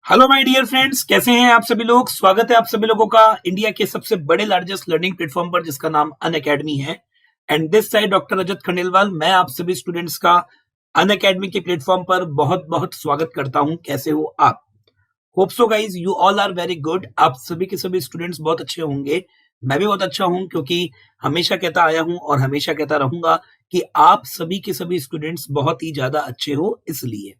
Hello my dear friends, कैसे हैं आप सभी लोग। स्वागत है आप सभी लोगों का इंडिया के सबसे बड़े लार्जेस्ट लर्निंग प्लेटफॉर्म पर जिसका नाम अनअकैडमी है। एंड दिस साइड डॉक्टर रजत खंडेलवाल, मैं आप सभी स्टूडेंट्स का अनअकैडमी के प्लेटफॉर्म पर बहुत बहुत स्वागत करता हूं। कैसे हो आप? Hope so guys you all are very good. आप सभी के सभी स्टूडेंट्स बहुत अच्छे होंगे। मैं भी बहुत अच्छा हूं, क्योंकि हमेशा कहता आया हूं और हमेशा कहता रहूंगा कि आप सभी के सभी स्टूडेंट्स बहुत ही ज्यादा अच्छे हो। इसलिए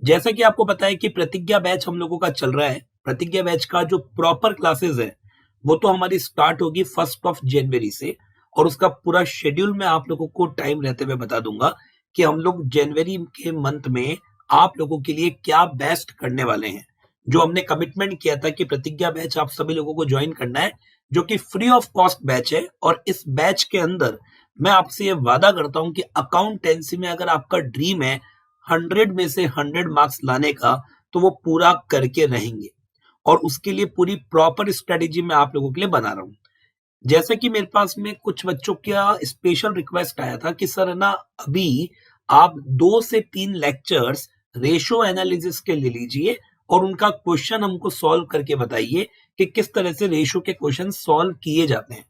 जैसा कि आपको पता है कि प्रतिज्ञा बैच हम लोगों का चल रहा है। प्रतिज्ञा बैच का जो प्रॉपर क्लासेस है वो तो हमारी स्टार्ट होगी 1 जनवरी से, और उसका पूरा शेड्यूल मैं आप लोगों को टाइम रहते हुए बता दूंगा कि हम लोग जनवरी के मंथ में आप लोगों के लिए क्या बेस्ट करने वाले हैं। जो हमने कमिटमेंट किया था कि प्रतिज्ञा बैच आप सभी लोगों को ज्वाइन करना है, जो कि फ्री ऑफ कॉस्ट बैच है। और इस बैच के अंदर मैं आपसे ये वादा करता हूं कि अकाउंटेंसी में अगर आपका ड्रीम है 100 में से 100 मार्क्स लाने का, तो वो पूरा करके रहेंगे। और उसके लिए पूरी प्रॉपर स्ट्रेटेजी मैं आप लोगों के लिए बना रहा हूँ। जैसे कि मेरे पास में कुछ बच्चों का स्पेशल रिक्वेस्ट आया था कि सर है ना, अभी आप 2 से 3 लेक्चर्स रेशो एनालिसिस के ले लीजिए और उनका क्वेश्चन हमको सॉल्व करके बताइए कि किस तरह से रेशो के क्वेश्चन सॉल्व किए जाते हैं।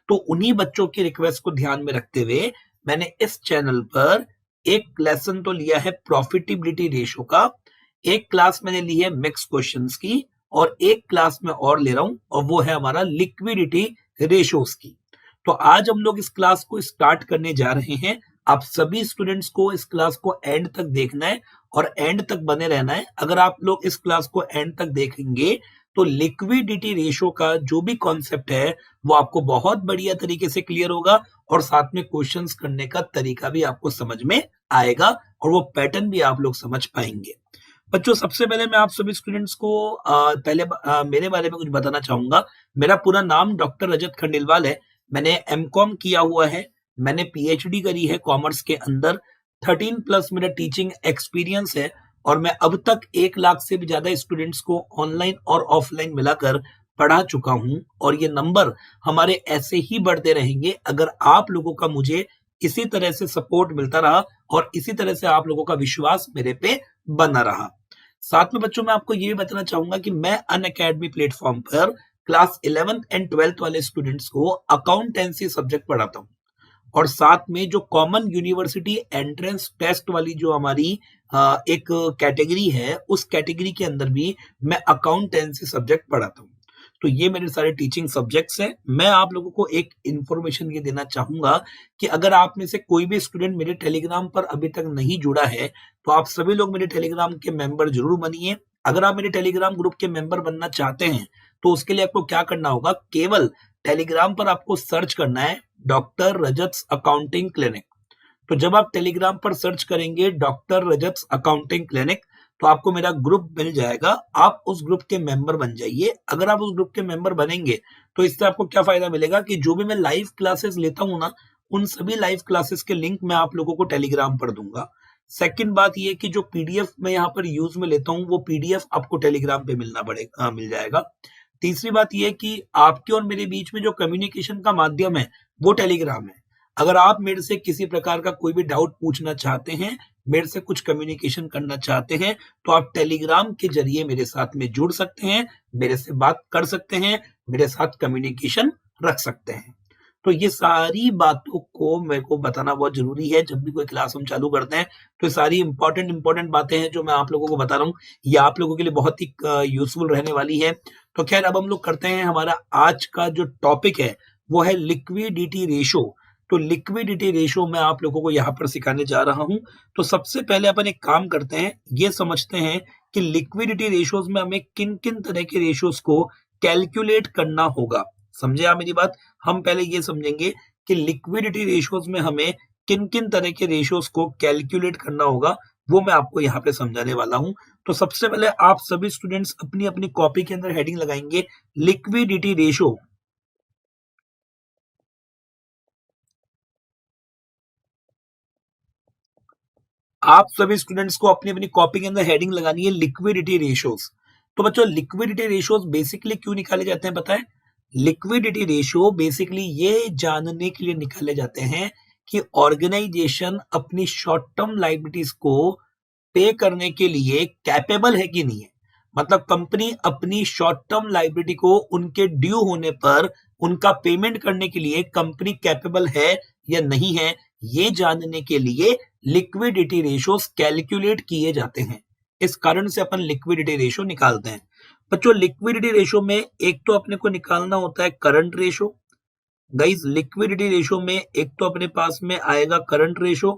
तो उन्हीं बच्चों की रिक्वेस्ट को ध्यान में रखते हुए मैंने इस चैनल पर एक लेसन तो लिया है प्रॉफिटेबिलिटी रेशो का, एक क्लास मैंने ली है मिक्स क्वेश्चंस की, और एक क्लास में और ले रहा हूं और वो है हमारा लिक्विडिटी रेशोस की। तो आज हम लोग इस क्लास को स्टार्ट करने जा रहे हैं। आप सभी स्टूडेंट्स को इस क्लास को एंड तक देखना है और एंड तक बने रहना है। अगर आप लोग इस क्लास को एंड तक देखेंगे तो लिक्विडिटी रेशो का जो भी कॉन्सेप्ट है वो आपको बहुत बढ़िया तरीके से क्लियर होगा, और साथ में क्वेश्चंस करने का तरीका भी आपको समझ में आएगा और वो पैटर्न भी आप लोग समझ पाएंगे। बच्चों, सबसे पहले मैं आप सभी स्टूडेंट्स को मेरे बारे में कुछ बताना चाहूंगा। मेरा पूरा नाम डॉक्टर रजत खंडेलवाल है। मैंने एमकॉम किया हुआ है, मैंने पीएचडी करी है कॉमर्स के अंदर। 13+ मेरा टीचिंग एक्सपीरियंस है, और मैं अब तक 1 लाख से भी ज्यादा स्टूडेंट्स को ऑनलाइन और ऑफलाइन मिलाकर पढ़ा चुका हूं। और ये नंबर हमारे ऐसे ही बढ़ते रहेंगे अगर आप लोगों का मुझे इसी तरह से सपोर्ट मिलता रहा और इसी तरह से आप लोगों का विश्वास मेरे पे बना रहा। साथ में बच्चों, मैं आपको ये भी बताना चाहूंगा कि मैं अनअकैडमी प्लेटफॉर्म पर क्लास 11th एंड 12th वाले स्टूडेंट्स को अकाउंटेंसी सब्जेक्ट पढ़ाता हूँ। और साथ में जो कॉमन यूनिवर्सिटी एंट्रेंस टेस्ट वाली जो हमारी एक कैटेगरी है, उस कैटेगरी के अंदर भी मैं अकाउंटेंसी सब्जेक्ट पढ़ाता हूँ। तो ये मेरे सारे टीचिंग सब्जेक्ट्स हैं। मैं आप लोगों को एक इंफॉर्मेशन ये देना चाहूंगा कि अगर आप में से कोई भी स्टूडेंट मेरे टेलीग्राम पर अभी तक नहीं जुड़ा है, तो आप सभी लोग मेरे टेलीग्राम के मेंबर जरूर बनिए। अगर आप मेरे टेलीग्राम ग्रुप के मेंबर बनना चाहते हैं तो उसके लिए आपको क्या करना होगा, केवल टेलीग्राम पर आपको सर्च करना है डॉक्टर रजत अकाउंटिंग क्लिनिक। तो जब आप टेलीग्राम पर सर्च करेंगे डॉक्टर रजत अकाउंटिंग क्लिनिक, तो आपको मेरा ग्रुप मिल जाएगा। आप उस ग्रुप के मेंबर बन जाइए। अगर आप उस ग्रुप के मेंबर बनेंगे तो इससे आपको क्या फायदा मिलेगा कि जो भी मैं लाइव क्लासेस लेता हूं ना, उन सभी लाइव क्लासेस के लिंक मैं आप लोगों को टेलीग्राम पर दूंगा। सेकंड बात ये कि जो पीडीएफ मैं यहाँ पर यूज में लेता हूँ वो पीडीएफ आपको टेलीग्राम पे मिल जाएगा। तीसरी बात यह कि आपके और मेरे बीच में जो कम्युनिकेशन का माध्यम है वो टेलीग्राम है। अगर आप मेरे से किसी प्रकार का कोई भी डाउट पूछना चाहते हैं, मेरे से कुछ कम्युनिकेशन करना चाहते हैं, तो आप टेलीग्राम के जरिए मेरे साथ में जुड़ सकते हैं, मेरे से बात कर सकते हैं, मेरे साथ कम्युनिकेशन रख सकते हैं। तो ये सारी बातों को मेरे को बताना बहुत जरूरी है। जब भी कोई क्लास हम चालू करते हैं तो ये सारी इंपॉर्टेंट बातें हैं जो मैं आप लोगों को बता रहा हूँ, ये आप लोगों के लिए बहुत ही यूजफुल रहने वाली है। तो खैर, अब हम लोग करते हैं। हमारा आज का जो टॉपिक है वो है लिक्विडिटी रेशो। तो लिक्विडिटी रेशो मैं आप लोगों को यहाँ पर सिखाने जा रहा हूँ। तो सबसे पहले अपन एक काम करते हैं, ये समझते हैं कि लिक्विडिटी रेशोज में हमें किन किन तरह के रेशोज को कैलकुलेट करना होगा। समझे आप मेरी बात? हम पहले ये समझेंगे कि लिक्विडिटी रेशोज में हमें किन किन तरह के रेशोज को कैलकुलेट करना होगा, वो मैं आपको यहाँ पे समझाने वाला हूँ। तो सबसे पहले आप सभी स्टूडेंट्स अपनी अपनी कॉपी के अंदर हेडिंग लगाएंगे लिक्विडिटी रेशो। आप सभी स्टूडेंट्स को अपनी अपनी कॉपी के अंदर हेडिंग लगानी है लिक्विडिटी रेशोज। तो बच्चों, लिक्विडिटी रेशोज बेसिकली क्यों निकाले जाते हैं पता है? लिक्विडिटी रेशो बेसिकली ये जानने के लिए निकाले जाते हैं कि ऑर्गेनाइजेशन अपनी शॉर्ट टर्म लायबिलिटीज को पे करने के लिए कैपेबल है कि नहीं है। मतलब कंपनी अपनी शॉर्ट टर्म लाइबिलिटी को उनके ड्यू होने पर उनका पेमेंट करने के लिए कंपनी कैपेबल है या नहीं है, ये जानने के लिए लिक्विडिटी रेशियोज कैलकुलेट किए जाते हैं। इस कारण से अपन लिक्विडिटी रेशियो निकालते हैं। बच्चों लिक्विडिटी रेशियो में एक तो अपने को निकालना होता है current ratio. Guys liquidity ratio में एक तो अपने पास में आएगा करंट रेशियो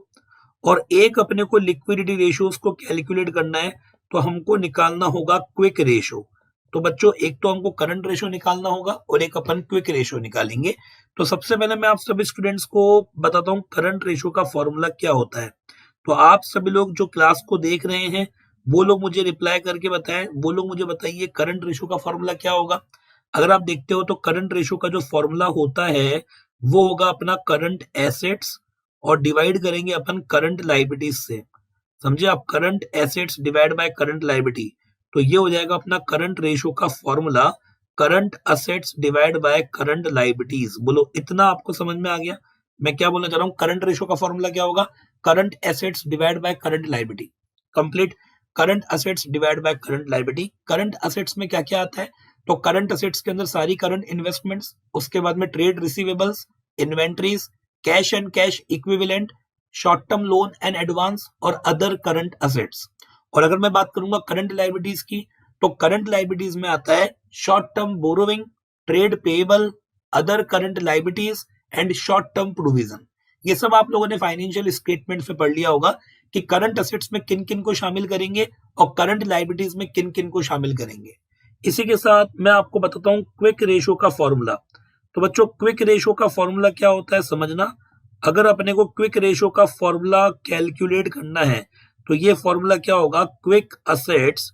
और एक अपने को लिक्विडिटी रेशियोज को कैलकुलेट करना है तो हमको निकालना होगा क्विक रेशियो। तो बच्चों एक तो हमको करंट रेशियो निकालना होगा और एक अपन क्विक रेशियो निकालेंगे। तो सबसे पहले मैं आप सभी स्टूडेंट्स को बताता हूँ करंट रेशियो का फॉर्मूला क्या होता है। तो आप सभी लोग जो क्लास को देख रहे हैं वो लोग मुझे रिप्लाई करके बताएं, वो लोग मुझे बताइए करंट रेशियो का फॉर्मूला क्या होगा। अगर आप देखते हो तो करंट रेशियो का जो फॉर्मूला होता है वो होगा अपना करंट एसेट्स और डिवाइड करेंगे अपन करंट लाइबिलिटीज से। समझे आप, current assets divide by current liability, तो ये हो जाएगा अपना करंट रेशियो का formula current assets divide by current liabilities. बोलो इतना आपको समझ में आ गया मैं क्या बोलना चाह रहा हूँ। करंट रेशियो का फॉर्मूला क्या होगा, current assets divide by current liability. Complete, current assets divide by current liability. Current assets में क्या क्या आता है, तो करंट असेट्स के अंदर सारी करंट इन्वेस्टमेंट्स, उसके बाद में trade receivables, inventories, cash and cash equivalent, short term loan and advance और अदर करंट असेट्स। और अगर मैं बात करूंगा करंट लाइबिलिटीज की, तो करंट लाइबिलिटीज में आता है short term borrowing, trade payable, other current liabilities and short term provision. ये सब आप लोगों ने फाइनेंशियल स्टेटमेंट में पढ़ लिया होगा कि करंट असेट्स में किन किन को शामिल करेंगे और करंट लाइबिलिटीज में किन किन को शामिल करेंगे। इसी के साथ मैं आपको बताता हूं क्विक रेशियो का फॉर्मूला। तो बच्चों क्विक रेशियो का फॉर्मूला क्या होता है समझना। अगर अपने को क्विक रेशियो का फॉर्मूला कैलकुलेट करना है तो ये फॉर्मूला क्या होगा, क्विक असेट्स,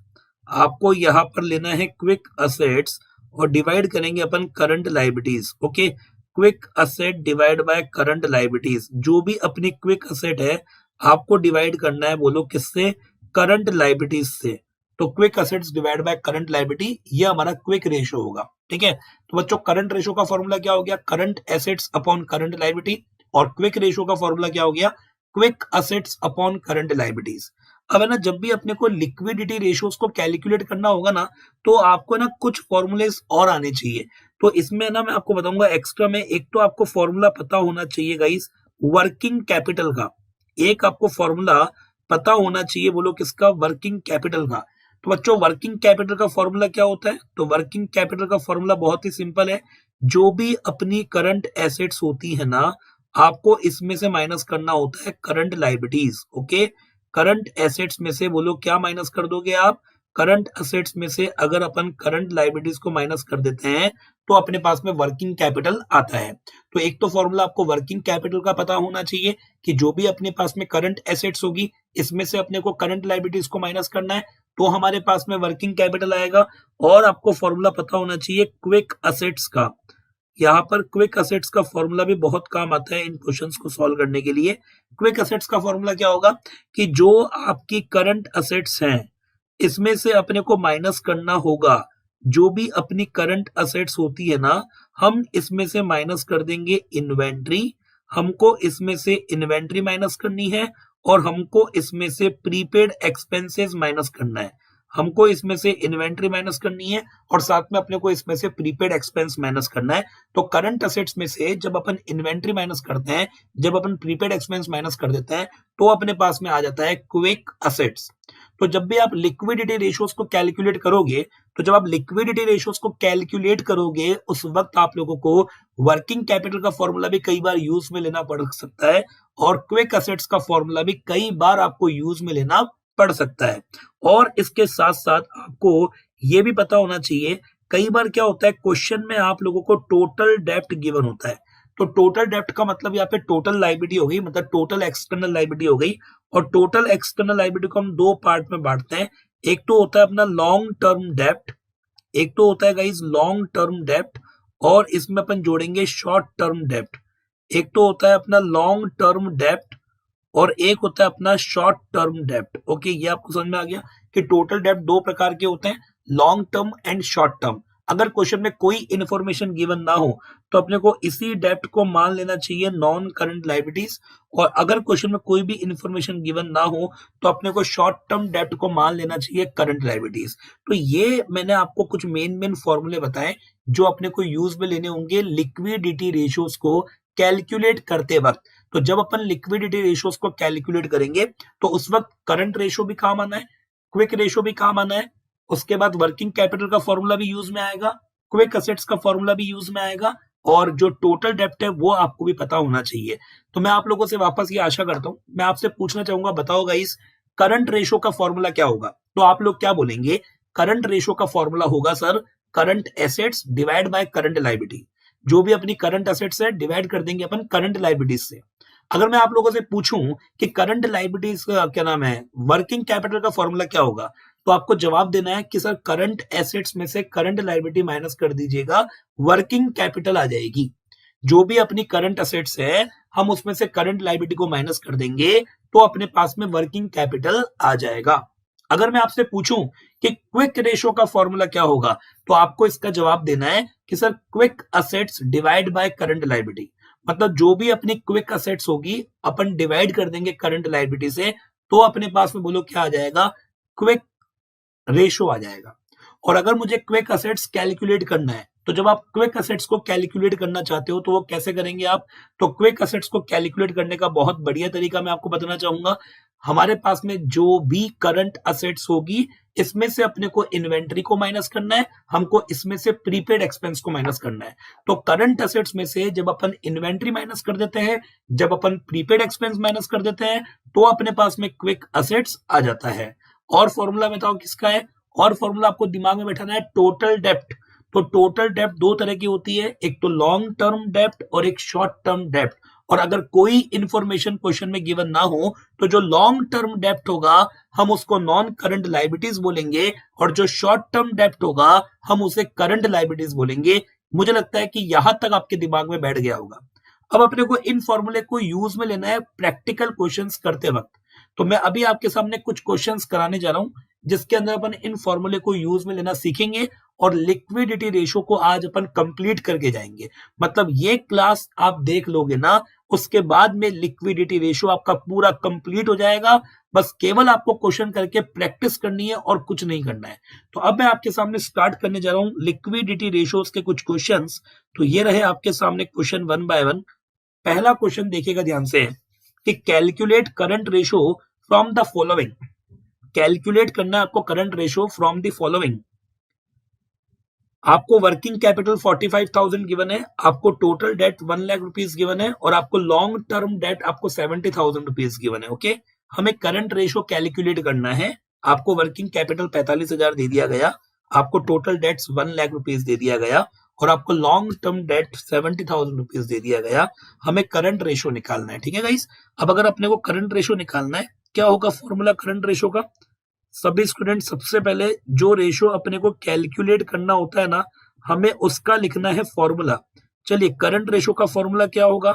आपको यहां पर लेना है क्विक असेट्स और डिवाइड करेंगे अपन current liabilities. Okay, quick asset divide by current liabilities. जो भी अपनी क्विक असेट है आपको डिवाइड करना है, बोलो किससे, करंट लाइबिलिटीज से। तो quick assets divide by current liability, ये हमारा क्विक रेशियो होगा। ठीक है, तो बच्चों करंट रेशियो का फॉर्मूला क्या हो गया, current assets upon current liability, और क्विक रेशियो का फॉर्मूला क्या हो गया, quick assets upon current liabilities. अब है ना, जब भी अपने को लिक्विडिटी रेशियोज को कैलकुलेट करना होगा ना, तो आपको ना कुछ फॉर्मूलेस और आने चाहिए। तो इसमें ना मैं आपको बताऊंगा एक्स्ट्रा में, एक तो आपको फॉर्मूला पता होना चाहिए गाइस वर्किंग कैपिटल का, एक आपको फॉर्मूला पता होना चाहिए, बोलो किसका, वर्किंग कैपिटल का। तो बच्चों वर्किंग कैपिटल का फॉर्मूला क्या होता है, तो वर्किंग कैपिटल का फॉर्मूला बहुत ही सिंपल है। जो भी अपनी करंट एसेट्स होती है ना, आपको इसमें से माइनस करना होता है current liabilities. Okay, current assets में से बोलो क्या माइनस कर दोगे आप, करंट एसेट्स में से अगर अपन करंट लाइबिलिटीज को माइनस कर देते हैं तो अपने पास में वर्किंग कैपिटल आता है। तो एक तो फॉर्मूला आपको वर्किंग कैपिटल का पता होना चाहिए कि जो भी अपने पास में करंट एसेट्स होगी इसमें से अपने को करंट लाइबिलिटीज को माइनस करना है तो हमारे पास में वर्किंग कैपिटल आएगा। और आपको फॉर्मूला पता होना चाहिए क्विक असेट्स का। यहाँ पर क्विक असेट्स का फॉर्मूला भी बहुत काम आता है इन क्वेश्चंस को सॉल्व करने के लिए। क्विक असेट्स का फॉर्मूला क्या होगा कि जो आपकी करंट असेट्स हैं इसमें से अपने को माइनस करना होगा, जो भी अपनी करंट असेट्स होती है ना, हम इसमें से माइनस कर देंगे इन्वेंट्री, हमको इसमें से इन्वेंट्री माइनस करनी है और हमको इसमें से प्रीपेड एक्सपेंसेस माइनस करना है। हमको इसमें से इन्वेंट्री माइनस करनी है और साथ में अपने को इसमें से प्रीपेड एक्सपेंस माइनस करना है। तो करंट असेट्स में से जब अपन इन्वेंट्री माइनस करते हैं, जब अपन प्रीपेड एक्सपेंस माइनस कर देते हैं तो अपने पास में आ जाता है क्विक असेट्स। तो जब भी आप लिक्विडिटी रेशियोज को कैलकुलेट करोगे, तो जब आप लिक्विडिटी रेशियोज को कैलकुलेट करोगे उस वक्त आप लोगों को वर्किंग कैपिटल का फॉर्मूला भी कई बार यूज में लेना पड़ सकता है और क्विक असेट्स का फॉर्मूला भी कई बार आपको यूज में लेना पड़ सकता है। और इसके साथ साथ आपको ये भी पता होना चाहिए, कई बार क्या होता है क्वेश्चन में आप लोगों को टोटल डेप्ट गिवन होता है। तो टोटल डेप्ट का मतलब यहाँ पे टोटल लाइबिलिटी हो गई, मतलब टोटल एक्सटर्नल लाइबिलिटी हो गई। और टोटल एक्सटर्नल लाइबिलिटी को हम दो पार्ट में बांटते हैं, एक तो होता है अपना लॉन्ग टर्म डेप्ट, एक तो होता है गाइस लॉन्ग टर्म डेप्ट, और इसमें अपन जोड़ेंगे शॉर्ट टर्म डेप्ट। एक तो होता है अपना लॉन्ग टर्म डेप्ट और एक होता है अपना शॉर्ट टर्म डेप्ट। ओके, ये आपको समझ में आ गया कि टोटल डेप्ट दो प्रकार के होते हैं, long term and short term. अगर क्वेश्चन में कोई इन्फॉर्मेशन गिवन ना हो तो अपने को इसी डेप्ट को मान लेना चाहिए नॉन करंट लायबिलिटीज, और अगर क्वेश्चन में कोई भी इन्फॉर्मेशन गिवन ना हो तो अपने को शॉर्ट टर्म डेप्ट को मान लेना चाहिए करंट लायबिलिटीज। तो ये मैंने आपको कुछ मेन फॉर्मूले बताए जो अपने को यूज में लेने होंगे लिक्विडिटी रेशियोज को कैलकुलेट करते वक्त। तो जब अपन लिक्विडिटी रेशियोज को कैलकुलेट करेंगे तो उस वक्त करंट रेशियो भी काम आना है, क्विक रेशियो भी काम आना है, उसके बाद वर्किंग कैपिटल का फॉर्मूला भी यूज में आएगा, क्विक असेट्स का फॉर्मूला भी यूज में आएगा, और जो टोटल डेप्ट है वो आपको भी पता होना चाहिए। तो मैं आप लोगों से वापस ये आशा करता हूं, मैं आपसे पूछना चाहूंगा, बताओ गाइस करंट रेशियो का फॉर्मूला क्या होगा? तो आप लोग क्या बोलेंगे? करंट रेशियो का फॉर्मूला होगा sir current assets divide by current liability. जो भी अपनी करंट एसेट्स है डिवाइड कर देंगे अपन करंट लायबिलिटीज से। अगर मैं आप लोगों से पूछूं कि करंट लायबिलिटीज का क्या नाम है, वर्किंग कैपिटल का फॉर्मूला क्या होगा, तो आपको जवाब देना है कि सर करंट एसेट्स में से करंट लायबिलिटी माइनस कर दीजिएगा, वर्किंग कैपिटल आ जाएगी। जो भी अपनी करंट एसेट्स है हम उसमें से करंट लायबिलिटी को माइनस कर देंगे तो अपने पास में वर्किंग कैपिटल आ जाएगा। अगर मैं आपसे पूछूं कि क्विक रेशियो का फॉर्मूला क्या होगा, तो आपको इसका जवाब देना है कि sir quick assets divide by current liability. मतलब जो भी अपनी क्विक असेट्स होगी अपन डिवाइड कर देंगे करंट लायबिलिटी से, तो अपने पास में बोलो क्या आ जाएगा, क्विक रेशियो आ जाएगा। और अगर मुझे क्विक असेट्स कैलकुलेट करना है, तो जब आप क्विक असेट्स को कैलकुलेट करना चाहते हो तो वो कैसे करेंगे आप? तो क्विक असेट्स को कैलकुलेट करने का बहुत बढ़िया तरीका मैं आपको बताना चाहूंगा। हमारे पास में जो भी करंट असेट्स होगी इसमें से अपने को इन्वेंट्री को माइनस करना है, हमको इसमें से प्रीपेड एक्सपेंस को माइनस करना है। तो करंट असेट्स में से जब अपन इन्वेंट्री माइनस कर देते हैं, जब अपन प्रीपेड एक्सपेंस माइनस कर देते हैं, तो अपने पास में क्विक असेट्स आ जाता है। और फॉर्मूला बताओ किसका है? और फॉर्मूला आपको दिमाग में बैठाना है, टोटल डेप्ट। तो टोटल डेप्ट दो तरह की होती है, एक तो लॉन्ग टर्म डेप्ट और एक शॉर्ट टर्म डेप्ट। और अगर कोई इंफॉर्मेशन क्वेश्चन में गिवन ना हो तो जो लॉन्ग टर्म डेप्ट होगा हम उसको नॉन करंट लायबिलिटीज बोलेंगे, और जो शॉर्ट टर्म डेप्ट होगा हम उसे करंट लायबिलिटीज बोलेंगे। मुझे लगता है कि यहां तक आपके दिमाग में बैठ गया होगा। अब अपने को इन फॉर्मूले को यूज में लेना है प्रैक्टिकल क्वेश्चंस करते वक्त। तो मैं अभी आपके सामने कुछ क्वेश्चंस कराने जा रहा हूं जिसके अंदर अपन इन फॉर्मूले को यूज में लेना सीखेंगे और लिक्विडिटी रेशियो को आज अपन कंप्लीट करके जाएंगे। मतलब ये क्लास आप देख लोगे ना, उसके बाद में लिक्विडिटी रेशियो आपका पूरा कंप्लीट हो जाएगा। बस केवल आपको क्वेश्चन करके प्रैक्टिस करनी है और कुछ नहीं करना है। तो अब मैं आपके सामने स्टार्ट करने जा रहा हूं लिक्विडिटी रेशियोज के कुछ क्वेश्चंस। तो ये रहे आपके सामने क्वेश्चन वन बाय वन। पहला क्वेश्चन देखिएगा ध्यान से कि calculate current ratio from the following. Calculate करना है आपको current ratio from the following. आपको वर्किंग कैपिटल 45,000 गिवन है, आपको total date 1 lakh rupees given है, और आपको लॉन्ग टर्म डेट आपको 70,000 रुपीस गिवन है। ओके, हमें करंट रेशियो कैलकुलेट करना है। आपको वर्किंग कैपिटल 45,000 दे दिया गया, आपको टोटल डेट्स 1 लाख रुपीस दे दिया गया, और आपको लॉन्ग टर्म डेट 70,000 रुपीस दे दिया गया। हमें करंट रेशियो निकालना है। ठीक है गाइस, अब अगर अपने को करंट रेशियो निकालना है, क्या होगा फॉर्मूला करंट रेशियो का? सभी स्टूडेंट सबसे पहले जो रेशियो अपने को कैलकुलेट करना होता है ना, हमें उसका लिखना है फॉर्मूला। चलिए, करंट रेशियो का फॉर्मूला क्या होगा?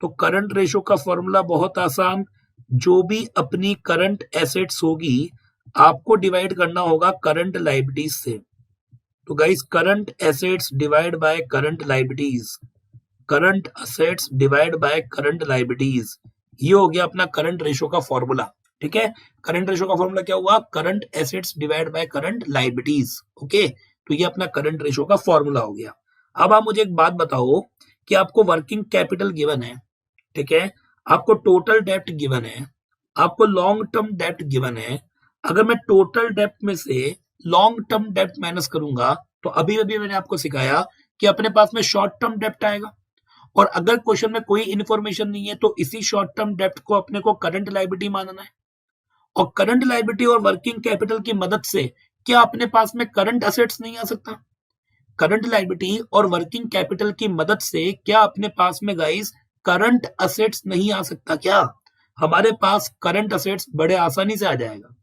तो करंट रेशियो का फॉर्मूला बहुत आसान, जो भी अपनी करंट एसेट्स होगी आपको डिवाइड करना होगा करंट लायबिलिटीज से। तो guys, current assets divide by current liabilities, current assets divide by current liabilities, ये हो गया अपना करंट रेशियो का फॉर्मूला। ठीक है, करंट रेशियो का फॉर्मूला क्या हुआ? Current assets divide by current liabilities. Okay, तो ये अपना करंट रेशियो का फॉर्मूला हो गया। अब आप मुझे एक बात बताओ कि आपको वर्किंग कैपिटल गिवन है, ठीक है, आपको टोटल डेप्ट गिवन है, आपको लॉन्ग टर्म डेप्ट गिवन है। अगर मैं टोटल डेप्ट में से लॉन्ग टर्म डेप्ट माइनस करूंगा तो अभी अभी मैंने आपको सिखाया कि अपने पास में शॉर्ट टर्म डेप्ट आएगा, और अगर क्वेश्चन में कोई इंफॉर्मेशन नहीं है तो इसी शॉर्ट टर्म डेप्ट को अपने को करंट लायबिलिटी मानना है। और करंट लायबिलिटी और वर्किंग कैपिटल की मदद से क्या अपने पास में करंट असेट्स नहीं आ सकता? करंट लायबिलिटी और वर्किंग कैपिटल की मदद से क्या अपने पास में गाइस करंट असेट्स नहीं आ सकता? क्या हमारे पास करंट असेट्स बड़े आसानी से आ जाएगा।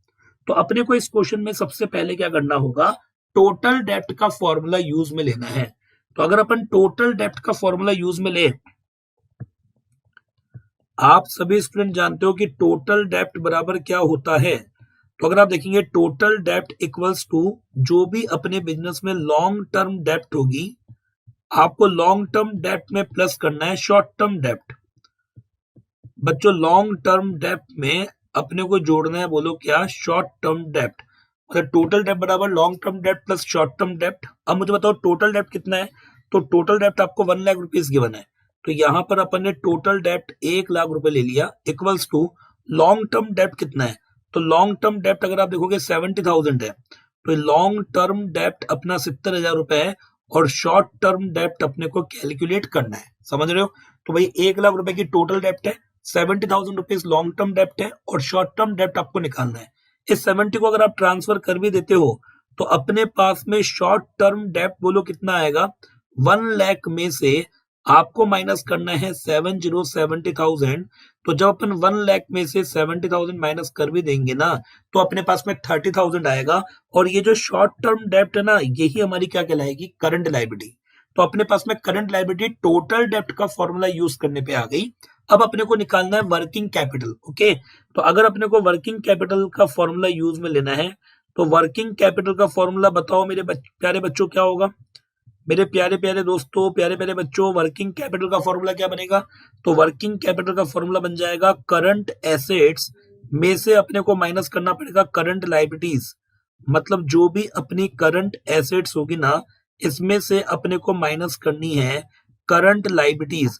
तो अपने को इस क्वेश्चन में सबसे पहले क्या करना होगा? टोटल डेप्ट का फॉर्मूला यूज में लेना है। तो अगर अपन टोटल डेप्ट का फॉर्मूला यूज में ले, आप सभी स्टूडेंट जानते हो कि टोटल डेप्ट बराबर क्या होता है? तो अगर आप देखेंगे टोटल डेप्ट इक्वल्स टू जो भी अपने बिजनेस में लॉन्ग टर्म डेप्ट होगी, आपको लॉन्ग टर्म डेप्ट में प्लस करना है शॉर्ट टर्म डेप्ट। बच्चों लॉन्ग टर्म डेप्ट में अपने को जोड़ना है, बोलो क्या, शॉर्ट टर्म डेप्ट। मतलब टोटल डेप्ट बराबर लॉन्ग टर्म डेप्ट प्लस शॉर्ट टर्म डेप्ट। अब मुझे बताओ टोटल डेप्ट कितना है। तो टोटल डेप्ट आपको 1 लाख रुपीज गिवन है, तो यहाँ पर अपन ने टोटल डेप्ट 1 लाख रुपए ले लिया इक्वल्स टू लॉन्ग टर्म डेप्ट कितना है। तो लॉन्ग टर्म डेप्ट अगर आप देखोगे 70,000 है, तो लॉन्ग टर्म डेप्ट अपना 70,000 रुपए है और शॉर्ट टर्म डेप्ट अपने को कैलकुलेट करना है। समझ रहे हो। तो भाई 1 लाख रुपए की टोटल डेप्ट है, 70,000 रुपीज लॉन्ग टर्म डेप्ट है और शॉर्ट टर्म डेप्ट आपको निकालना है। इस 70 को अगर आप ट्रांसफर कर भी देते हो तो अपने पास में शॉर्ट टर्म डेप्ट बोलो कितना आएगा, 1 लाख में से आपको माइनस करना है 70,000। तो जब अपन 1 लाख में से 70,000 माइनस कर भी देंगे ना, तो अपने पास में 30,000 आएगा। और ये जो शॉर्ट टर्म डेप्ट है ना, यही हमारी क्या कहलाएगी, करंट लायबिलिटी। तो अपने पास में करंट लायबिलिटी टोटल डेप्ट का फॉर्मूला यूज करने पे आ गई। अब अपने को निकालना है वर्किंग कैपिटल। ओके, तो अगर अपने को वर्किंग कैपिटल का फॉर्मूला यूज में लेना है, तो वर्किंग कैपिटल का फॉर्मूला बताओ मेरे प्यारे बच्चों क्या होगा। मेरे प्यारे प्यारे दोस्तों, प्यारे प्यारे बच्चों, वर्किंग कैपिटल का फॉर्मूला क्या बनेगा। तो वर्किंग कैपिटल का फॉर्मूला बन जाएगा करंट एसेट्स में से अपने को माइनस करना पड़ेगा करंट लायबिलिटीज। मतलब जो भी अपनी करंट एसेट्स होगी ना, इसमें से अपने को माइनस करनी है current liabilities.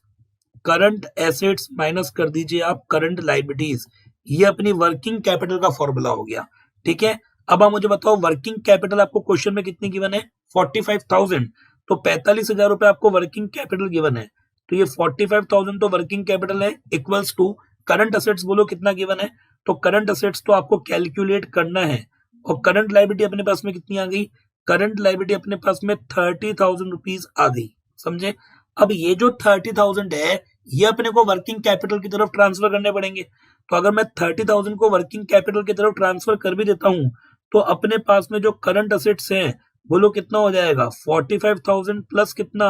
Current assets minus कर दीजिए आप करंट लायबिलिटीज। ये अपनी वर्किंग कैपिटल का फॉर्मूला हो गया। ठीक है, अब आप मुझे बताओ वर्किंग कैपिटल आपको क्वेश्चन में कितनी गिवन है, 45,000। तो 45,000 रुपए आपको वर्किंग कैपिटल गिवन है। तो ये 45,000 तो वर्किंग कैपिटल है इक्वल्स टू करंट एसेट्स बोलो कितना गिवन है। तो करंट एसेट्स तो आपको कैलकुलेट करना है। और करंट लायबिलिटी अपने पास में कितनी आ गई, करंट लायबिलिटी अपने पास में 30,000 रुपीज आ गई। समझे। अब ये जो 30,000 है, ये अपने को वर्किंग कैपिटल की तरफ ट्रांसफर करने पड़ेंगे। तो अगर मैं 30,000 को वर्किंग कैपिटल की तरफ ट्रांसफर कर भी देता हूं, तो अपने पास में जो करंट एसेट्स हैं बोलो कितना हो जाएगा, 45,000 प्लस कितना,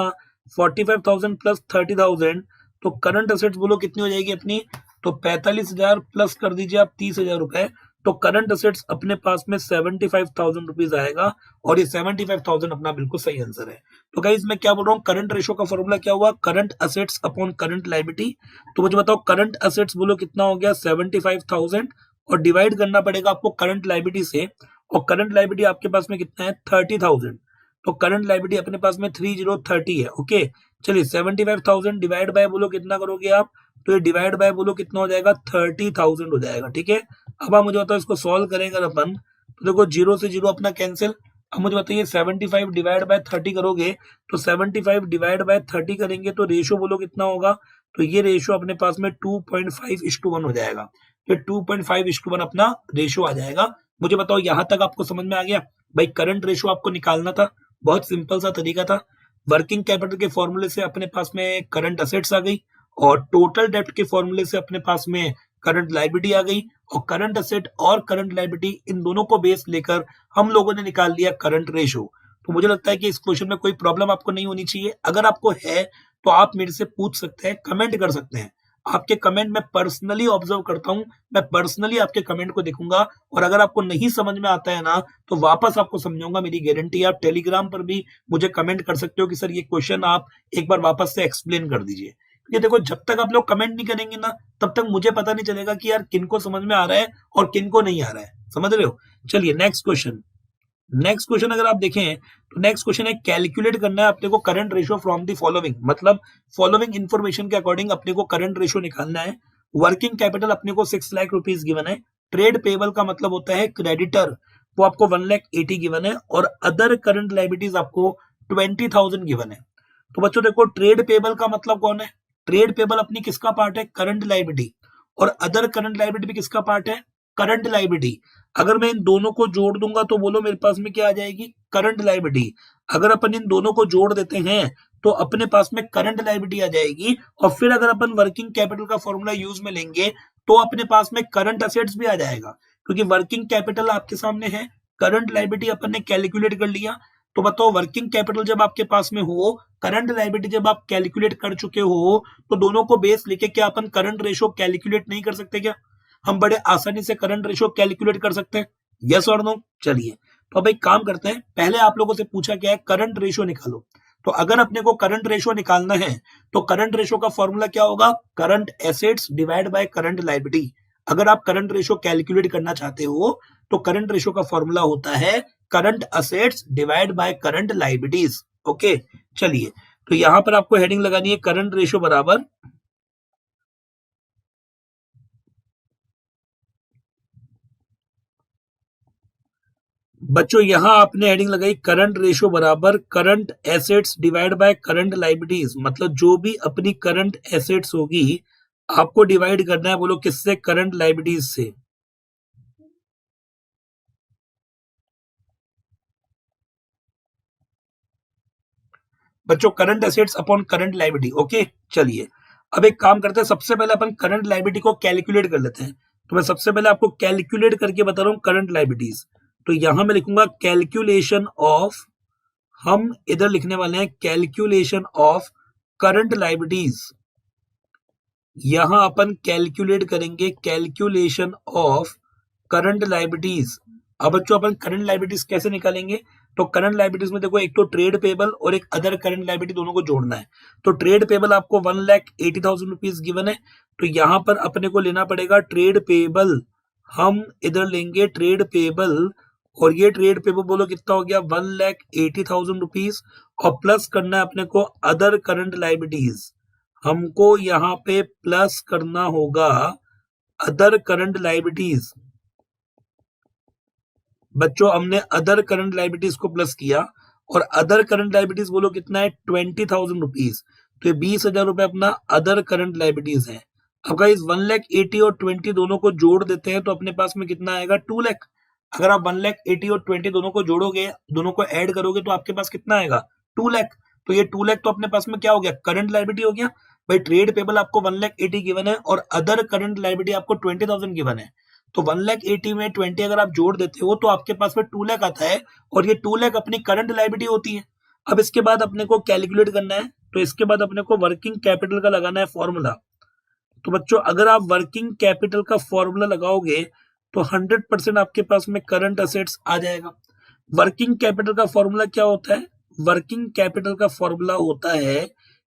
45,000 प्लस 30,000। तो करंट एसेट्स बोलो कितनी हो जाएगी अपनी, तो 45,000 प्लस कर दीजिए आप 30,000 रुपए। तो करंट एसेट्स अपने पास में 75,000 रुपीज आएगा। और ये 75,000 अपना बिल्कुल सही आंसर है। तो गाइस मैं क्या बोल रहा हूँ, करंट रेशो का फॉर्मूला क्या हुआ, current assets upon current liability. तो मुझे बताओ करंट एसेट्स बोलो कितना हो गया, 75,000 और डिवाइड करना पड़ेगा आपको करंट लायबिलिटी से। और करंट लायबिलिटी आपके पास में कितना है, 30,000। तो करंट लायबिलिटी अपने पास में 30,030 है। ओके, चलिए 75,000 डिवाइड बाय बोलो कितना करोगे आप, तो ये डिवाइड बाय बोलो कितना हो जाएगा, 30,000 हो जाएगा। ठीक है, अब आप मुझे बताओ इसको सॉल्व करेंगे अपन, तो देखो 0 से 0 अपना कैंसिल। अब मुझे बताइए 75 डिवाइड बाय 30 करोगे, तो 75 डिवाइड बाय 30 करेंगे तो रेशो बोलो कितना होगा। तो ये रेशो अपने पास में 2.5:1 हो जाएगा। तो 2.5:1 अपना रेशो आ जाएगा। मुझे बताओ यहां तक आपको समझ में आ गया। भाई करंट रेशो आपको निकालना था, बहुत सिंपल सा तरीका था। वर्किंग कैपिटल के फॉर्मूले से अपने पास में करंट एसेट्स आ गई, और टोटल डेप्ट के फॉर्मूले से अपने पास में करंट लायबिलिटी आ गई। और करंट एसेट और करंट लायबिलिटी इन दोनों को बेस लेकर हम लोगों ने निकाल लिया करंट रेशो। तो मुझे लगता है कि इस क्वेश्चन में कोई प्रॉब्लम आपको नहीं होनी चाहिए। अगर आपको है तो आप मेरे से पूछ सकते हैं, कमेंट कर सकते हैं। आपके कमेंट मैं पर्सनली ऑब्जर्व करता हूं, मैं पर्सनली आपके कमेंट को देखूंगा। और अगर आपको नहीं समझ में आता है ना, तो वापस आपको समझाऊंगा, मेरी गारंटी। आप टेलीग्राम पर भी मुझे कमेंट कर सकते हो कि सर ये क्वेश्चन आप एक बार वापस से एक्सप्लेन कर दीजिए। ये देखो जब तक आप लोग कमेंट नहीं करेंगे ना, तब तक मुझे पता नहीं चलेगा कि यार किनको समझ में आ रहा है और किनको नहीं आ रहा है। समझ रहे हो। चलिए नेक्स्ट क्वेश्चन। नेक्स्ट क्वेश्चन अगर आप देखें तो नेक्स्ट क्वेश्चन है, कैलकुलेट करना है अपने को current ratio from the following. मतलब फॉलोइंग इन्फॉर्मेशन के अकॉर्डिंग अपने को करंट रेशो निकालना है। वर्किंग कैपिटल अपने को 6 लाख रुपीज गिवन है। ट्रेड पेबल का मतलब होता है क्रेडिटर, वो आपको 1,80,000 गिवन है। और अदर करंट लायबिलिटीज आपको 20,000 गिवन है। तो बच्चों देखो ट्रेड पेबल का मतलब कौन है, ट्रेड पेबल अपनी किसका पार्ट है, करंट लायबिलिटी। और अदर करंट लायबिलिटी भी किसका पार्ट है, करंट लायबिलिटी। अगर मैं इन दोनों को जोड़ दूंगा तो बोलो मेरे पास में क्या आ जाएगी, करंट लायबिलिटी। अगर अपन इन दोनों को जोड़ देते हैं तो अपने पास में करंट लायबिलिटी आ जाएगी। और फिर अगर अपन वर्किंग कैपिटल का फॉर्मूला यूज में लेंगे तो अपने पास में करंट एसेट्स भी आ जाएगा, क्योंकि वर्किंग कैपिटल आपके सामने है, करंट लायबिलिटी अपन ने कैलकुलेट कर लिया। तो बताओ वर्किंग कैपिटल जब आपके पास में हो, करंट लायबिलिटी जब आप कैलकुलेट कर चुके हो, तो दोनों को बेस लेके क्या अपन करंट रेशो कैलकुलेट नहीं कर सकते क्या। हम बड़े आसानी से करंट रेशो कैलकुलेट कर सकते हैं। यस और नो? चलिए, तो अब एक काम करते हैं, पहले आप लोगों से पूछा क्या है, करंट रेशियो निकालो। तो अगर अपने को करंट रेशियो निकालना है तो करंट रेशियो का फॉर्मूला क्या होगा, current assets divide by current liability. अगर आप करंट रेशियो कैलकुलेट करना चाहते हो तो करंट रेशियो का फॉर्मूला होता है current assets divide by current liabilities. Okay, चलिए, तो यहां पर आपको हेडिंग लगानी है करंट रेशियो बराबर बच्चों, यहां आपने हेडिंग लगाई करंट रेशियो बराबर current assets divide by current liabilities. मतलब जो भी अपनी करंट एसेट्स होगी आपको डिवाइड करना है, बोलो किससे, करंट लायबिलिटीज से। बच्चों current assets upon current liability. Okay, चलिए, अब एक काम करते हैं, सबसे पहले अपन करंट लायबिलिटी को कैलकुलेट कर लेते हैं। तो मैं सबसे पहले आपको कैलकुलेट करके बता रहा हूं करंट लायबिलिटीज। तो यहां मैं लिखूंगा कैलकुलेशन ऑफ, हम इधर लिखने वाले हैं कैलकुलेशन ऑफ करंट लायबिलिटीज। यहां अपन कैलकुलेट करेंगे कैलकुलेशन ऑफ करंट लायबिलिटीज। अब बच्चों अपन करंट लायबिलिटीज कैसे निकालेंगे, तो करंट लायबिलिटीज में देखो एक तो ट्रेड पेबल और एक अदर करंट लायबिलिटी दोनों को जोड़ना है। तो ट्रेड पेबल आपको 1,80,000 रुपीज गिवन है, तो यहां पर अपने को लेना पड़ेगा ट्रेड पेबल। हम इधर लेंगे ट्रेड पेबल, और ये ट्रेड पेबल बोलो कितना हो गया, 1,80,000 रुपीज, और प्लस करना है अपने को अदर करंट लायबिलिटीज। हमको यहाँ पे प्लस करना होगा अदर करंट लायबिलिटीज। बच्चों हमने अदर करंट लायबिलिटीज को प्लस किया, और अदर करंट लायबिलिटीज बोलो कितना है, 20,000 रुपीज। तो ये 20,000 रुपए अपना अदर करंट लायबिलिटीज है। अब गाइस 1,80,000 और 20 दोनों को जोड़ देते हैं तो अपने पास में कितना आएगा, 2,00,000। अगर आप 1,80,000 और 20 दोनों को जोड़ोगे, दोनों को ऐड करोगे तो आपके पास कितना आएगा, 2,00,000। तो ये 2,00,000 तो अपने पास में क्या हो गया, करंट लायबिलिटी हो गया। भाई ट्रेड पेबल आपको 1,80,000 गिवन है और अदर करंट लायबिलिटी आपको 20,000 गिवन है। तो 1,80,000 में 20 अगर आप जोड़ देते हो तो आपके पास में 2,00,000 आता है, और ये 2,00,000 अपनी करंट लायबिलिटी होती है। अब इसके बाद अपने को कैलकुलेट करना है, तो इसके बाद अपने को वर्किंग कैपिटल का लगाना है फॉर्मूला। तो बच्चों अगर आप वर्किंग कैपिटल का फॉर्मूला लगाओगे तो 100% आपके पास में करंट असेट्स आ जाएगा। वर्किंग कैपिटल का फॉर्मूला क्या होता है, वर्किंग कैपिटल का फॉर्मूला होता है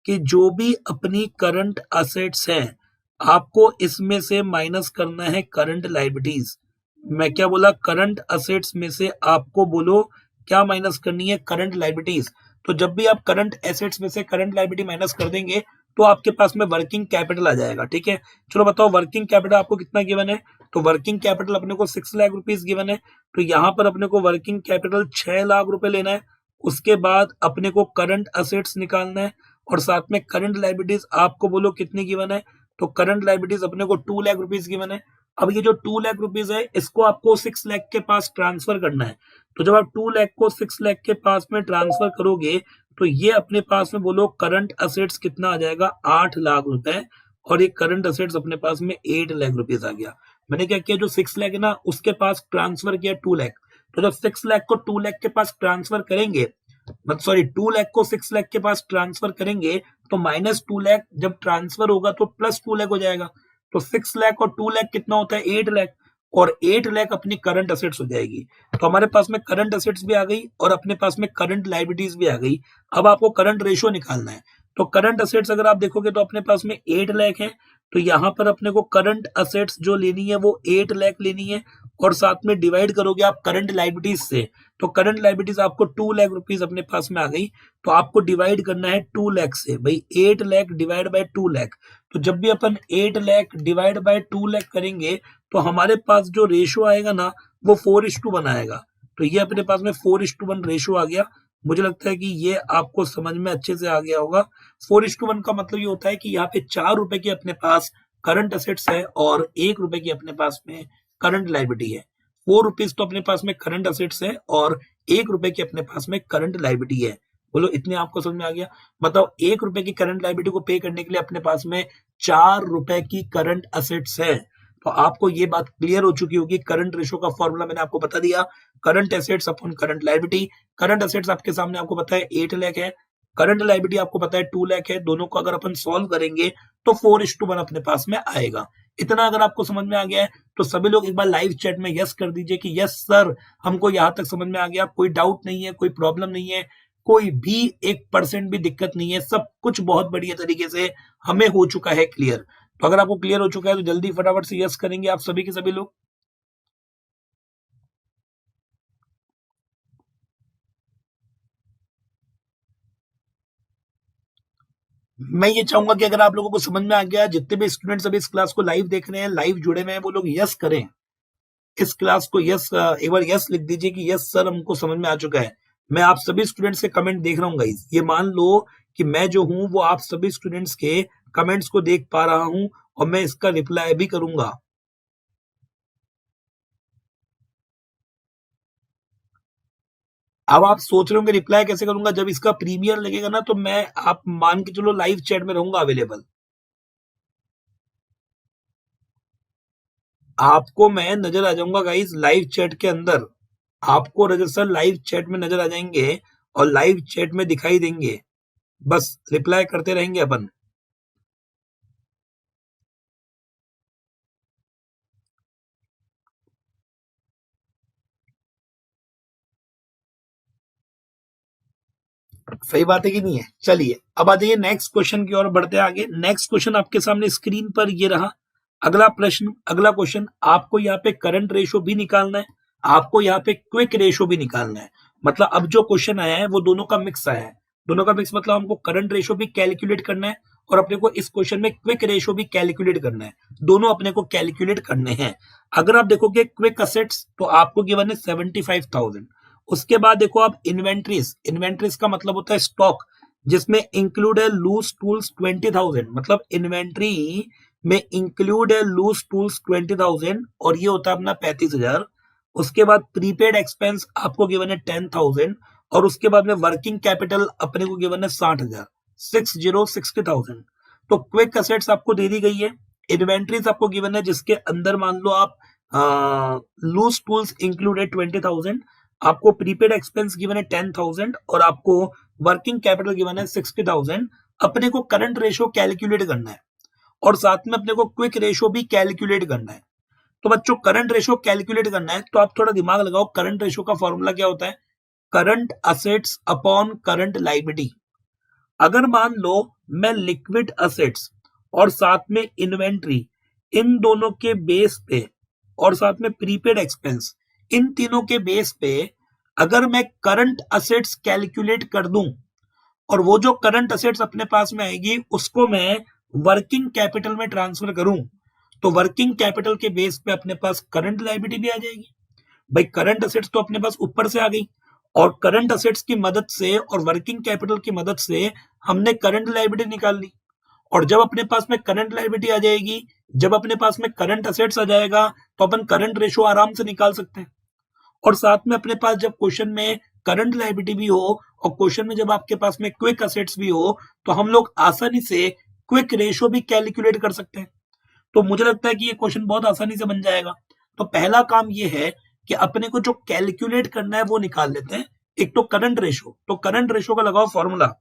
कि जो भी अपनी करंट असेट्स हैं आपको इसमें से माइनस करना है करंट लायबिलिटीज। मैं क्या बोला, करंट असेट्स में से आपको बोलो क्या माइनस करनी है, करंट लायबिलिटीज। तो जब भी आप करंट एसेट्स में से करंट लायबिलिटी माइनस कर देंगे तो आपके पास में वर्किंग कैपिटल आ जाएगा। ठीक है, चलो बताओ वर्किंग कैपिटल आपको कितना गिवन है, तो वर्किंग कैपिटल अपने को 6,00,000 रुपीज गिवन है। तो यहाँ पर अपने को वर्किंग कैपिटल 6,00,000 रुपए लेना है। उसके बाद अपने को करंट असेट्स निकालना है, और साथ में करंट लायबिलिटीज आपको बोलो कितनी गिवन है, तो करंट लायबिलिटीज अपने को 2,00,000 रुपीज गिवन है। अब ये जो 2,00,000 रुपीज है इसको आपको 6,00,000 के पास ट्रांसफर करना है। तो जब आप 2,00,000 को 6,00,000 के पास में ट्रांसफर करोगे तो ये अपने पास में बोलो करंट असेट्स कितना आ जाएगा, 8,00,000 रुपए, और ये करंट असेट्स अपने पास में 8,00,000 रुपीज आ गया। मैंने क्या किया, जो 6,00,000 है ना उसके पास ट्रांसफर किया 2,00,000। तो जब 6,00,000 को 2,00,000 के पास ट्रांसफर करेंगे, सॉरी 2,00,000 को 6,00,000 के पास ट्रांसफर करेंगे तो माइनस 2,00,000 जब ट्रांसफर होगा तो प्लस 2,00,000 हो जाएगा। तो 6,00,000 और 2,00,000 कितना होता है, 8,00,000, और 8,00,000 अपनी करंट असेट्स हो जाएगी। तो हमारे पास में करंट असेट्स भी आ गई और अपने पास में करंट लायबिलिटीज भी आ गई। अब आपको करंट रेशियो निकालना है। तो करंट असेट्स अगर आप देखोगे तो अपने पास में 8,00,000 है, तो यहाँ पर अपने को करंट असेट्स जो लेनी है वो 8,00,000 लेनी है, और साथ में डिवाइड करोगे आप करंट लायबिलिटीज से। तो करंट लायबिलिटीज आपको 2,00,000 रुपीज अपने पास में आ गई। तो आपको डिवाइड करना है 2,00,000 से, भाई 8,00,000 डिवाइड बाय 2,00,000। तो जब भी अपन 8,00,000 डिवाइड बाय 2,00,000 करेंगे तो हमारे पास जो रेशियो आएगा ना वो 4:1 आएगा। तो ये अपने पास में 4:1 रेशियो आ गया। मुझे लगता है कि ये आपको समझ में अच्छे से आ गया होगा। 4:1 का मतलब ये होता है कि यहाँ पे 4 रुपए की अपने पास करंट असेट्स है और 1 रुपए की अपने पास में करंट लायबिलिटी है। 4 रुपीज तो अपने पास में करंट असेट्स है और 1 रुपए की अपने पास में करंट लायबिलिटी है। बोलो इतने आपको समझ में आ गया। बताओ 1 रुपए की करंट लायबिलिटी को पे करने के लिए अपने पास में 4 रुपए की करंट असेट्स है। तो आपको ये बात क्लियर हो चुकी होगी। करंट रेशियो का फॉर्मूला मैंने आपको बता दिया, current assets upon current liability. Current assets आपके सामने आपको पता है 8,00,000 है, करंट लायबिलिटी आपको पता है 2,00,000 है। दोनों को अगर अपन सॉल्व करेंगे तो 4:1 अपने पास में आएगा। इतना अगर आपको समझ में आ गया है तो सभी लोग एक बार लाइव चैट में यस कर दीजिए कि यस सर, हमको यहाँ तक समझ में आ गया, कोई डाउट नहीं है, कोई प्रॉब्लम नहीं है, कोई भी 1% भी दिक्कत नहीं है, सब कुछ बहुत बढ़िया तरीके से हमें हो चुका है क्लियर। तो अगर आपको क्लियर हो चुका है तो जल्दी फटाफट से यस करेंगे आप सभी के सभी लोग। मैं ये चाहूंगा कि अगर आप लोगों को समझ में आ गया, जितने भी स्टूडेंट्स अभी इस क्लास को लाइव देख रहे हैं, लाइव जुड़े हुए हैं, वो लोग यस करें इस क्लास को। यस, एक बार यस लिख दीजिए कि यस सर हमको समझ में आ चुका है। मैं आप सभी स्टूडेंट्स के कमेंट देख रहा हूँ गाइस। ये मान लो कि मैं जो हूँ वो आप सभी स्टूडेंट्स के कमेंट्स को देख पा रहा हूँ और मैं इसका रिप्लाई भी करूंगा। अब आप सोच रहे होंगे रिप्लाई कैसे करूंगा, जब इसका प्रीमियर लगेगा ना तो मैं, आप मान के चलो, लाइव चैट में रहूंगा अवेलेबल। आपको मैं नजर आ जाऊंगा गाइस लाइव चैट के अंदर। आपको रजत सर लाइव चैट में नजर आ जाएंगे और लाइव चैट में दिखाई देंगे। बस रिप्लाई करते रहेंगे अपन। सही बात है कि नहीं है? चलिए अब आ जाइए नेक्स्ट क्वेश्चन की ओर बढ़ते हैं आगे। नेक्स्ट क्वेश्चन आपके सामने स्क्रीन पर ये रहा। अगला प्रश्न, अगला क्वेश्चन, आपको यहाँ पे करंट रेशो भी निकालना है, आपको यहाँ पे क्विक रेशो भी निकालना है। मतलब अब जो क्वेश्चन आया है वो दोनों का मिक्स आया है। दोनों का मिक्स मतलब हमको करंट रेशो भी कैलकुलेट करना है और अपने को इस क्वेश्चन में क्विक रेशो भी कैलकुलेट करना है। दोनों अपने को कैलकुलेट करने हैं। अगर आप देखोगे क्विक असेट्स तो आपको गिवन है 75,000। उसके बाद देखो आप इन्वेंट्रीज, इन्वेंट्रीज का मतलब होता है स्टॉक, जिसमें इंक्लूड है लूज टूल्स 20,000। मतलब इन्वेंट्री में इंक्लूड है लूज टूल्स 20,000 और ये होता है अपना 35,000। उसके बाद प्रीपेड एक्सपेंस आपको गिवन है 10,000 और उसके बाद में वर्किंग कैपिटल अपने को गिवन है 60,000, 60,000। तो क्विक असेट्स आपको दे दी गई है। इन्वेंट्रीज आपको गिवन है जिसके अंदर मान लो आप लूज टूल्स इंक्लूडेड 20,000, आपको प्रीपेड एक्सपेंस गिवन है 10,000 और आपको वर्किंग कैपिटल गिवन है 60,000। अपने को करंट रेशो कैलकुलेट करना है और साथ में अपने को क्विक रेशो भी कैलकुलेट करना है। तो बच्चों करंट रेशो कैलकुलेट करना है तो आप थोड़ा दिमाग लगाओ। करंट रेशो का फॉर्मूला क्या होता है? Current assets upon current liability. अगर मान लो मैं लिक्विड असेट्स और साथ में इन्वेंट्री, इन दोनों के बेस पे, और साथ में प्रीपेड एक्सपेंस, इन तीनों के बेस पे अगर मैं करंट असेट्स कैलकुलेट कर दूं और वो जो करंट असेट्स अपने पास में आएगी उसको मैं वर्किंग कैपिटल में ट्रांसफर करूं तो वर्किंग कैपिटल के बेस पे अपने पास करंट लायबिलिटी भी आ जाएगी। भाई करंट असेट्स तो अपने पास ऊपर से आ गई और करंट असेट्स की मदद से और वर्किंग कैपिटल की मदद से हमने करंट लायबिलिटी निकाल ली। और जब अपने पास में करंट लायबिलिटी आ जाएगी, जब अपने पास में करंट असेट्स आ जाएगा तो अपन करंट रेशो आराम से निकाल सकते हैं। और साथ में अपने पास जब क्वेश्चन में करंट लायबिलिटी भी हो और क्वेश्चन में जब आपके पास में क्विक असेट्स भी हो तो हम लोग आसानी से क्विक रेशो भी कैलकुलेट कर सकते हैं। तो मुझे लगता है कि ये क्वेश्चन बहुत आसानी से बन जाएगा। तो पहला काम ये है कि अपने को जो कैलकुलेट करना है वो निकाल लेते हैं। एक तो करंट रेशो, तो करंट रेशो का लगाओ फॉर्मूला।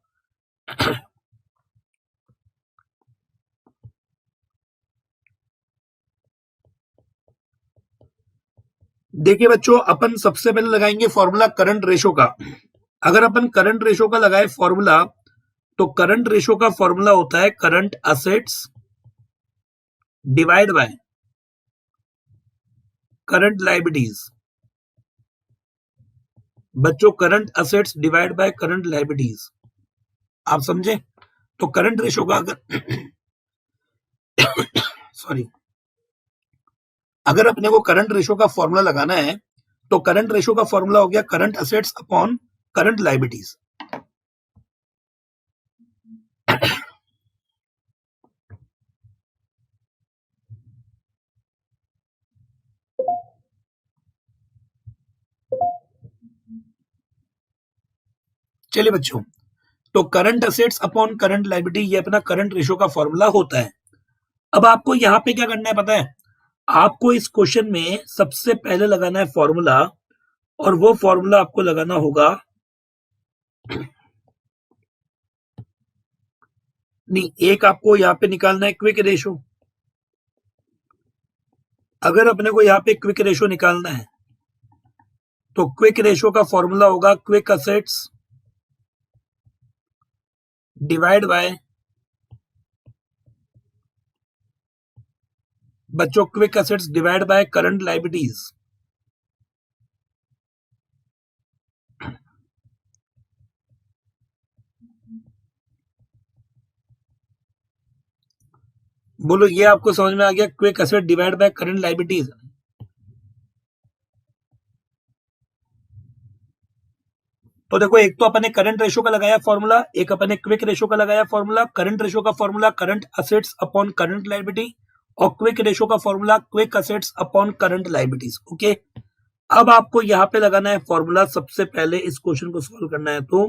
देखिए बच्चों, अपन सबसे पहले लगाएंगे फॉर्मूला करंट रेशो का। अगर अपन करंट रेशो का लगाए फॉर्मूला तो करंट रेशो का फॉर्मूला होता है current assets divide by current liabilities. बच्चों current assets divide by current liabilities, आप समझे? तो करंट रेशो का अगर सॉरी, अगर अपने को करंट रेशो का फॉर्मूला लगाना है तो करंट रेशो का फॉर्मूला हो गया current assets upon current liabilities. चलिए बच्चों, तो current assets upon current liability ये अपना करंट रेशो का फॉर्मूला होता है। अब आपको यहां पे क्या करना है पता है? आपको इस क्वेश्चन में सबसे पहले लगाना है फॉर्मूला और वो फॉर्मूला आपको लगाना होगा, नहीं, एक आपको यहां पे निकालना है क्विक रेशो। अगर अपने को यहाँ पे क्विक रेशो निकालना है तो क्विक रेशो का फॉर्मूला होगा क्विक असेट्स डिवाइड बाय बच्चों quick assets divide by current liabilities. बोलो ये आपको समझ में आ गया, quick asset divide by current liabilities. तो देखो एक तो अपने करंट रेशो का लगाया फॉर्मूला, एक अपने क्विक रेशो का लगाया फॉर्मूला। करंट रेशो का formula current assets upon current liability और क्विक रेशो का formula quick assets upon current liabilities. Okay, अब आपको यहाँ पे लगाना है फॉर्मूला। सबसे पहले इस क्वेश्चन को सॉल्व करना है तो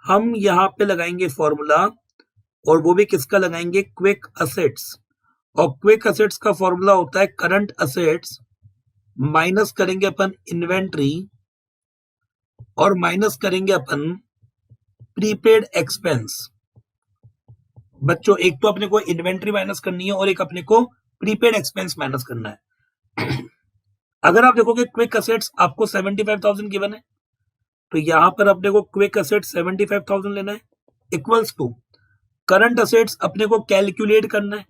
हम यहाँ पे लगाएंगे फॉर्मूला, और वो भी किसका लगाएंगे, क्विक असेट्स। और क्विक असेट्स का फॉर्मूला होता है करंट असेट्स माइनस करेंगे अपन इन्वेंट्री और माइनस करेंगे अपन प्रीपेड एक्सपेंस। बच्चों एक तो अपने को इन्वेंट्री माइनस करनी है और एक अपने को प्रीपेड एक्सपेंस माइनस करना है। अगर आप देखोगे क्विक असेट्स आपको 75,000 गिवन है, तो यहां पर अपने को क्विक असेट्स 75,000 लेना है इक्वल्स टू करंट असेट्स अपने को कैलकुलेट करना है।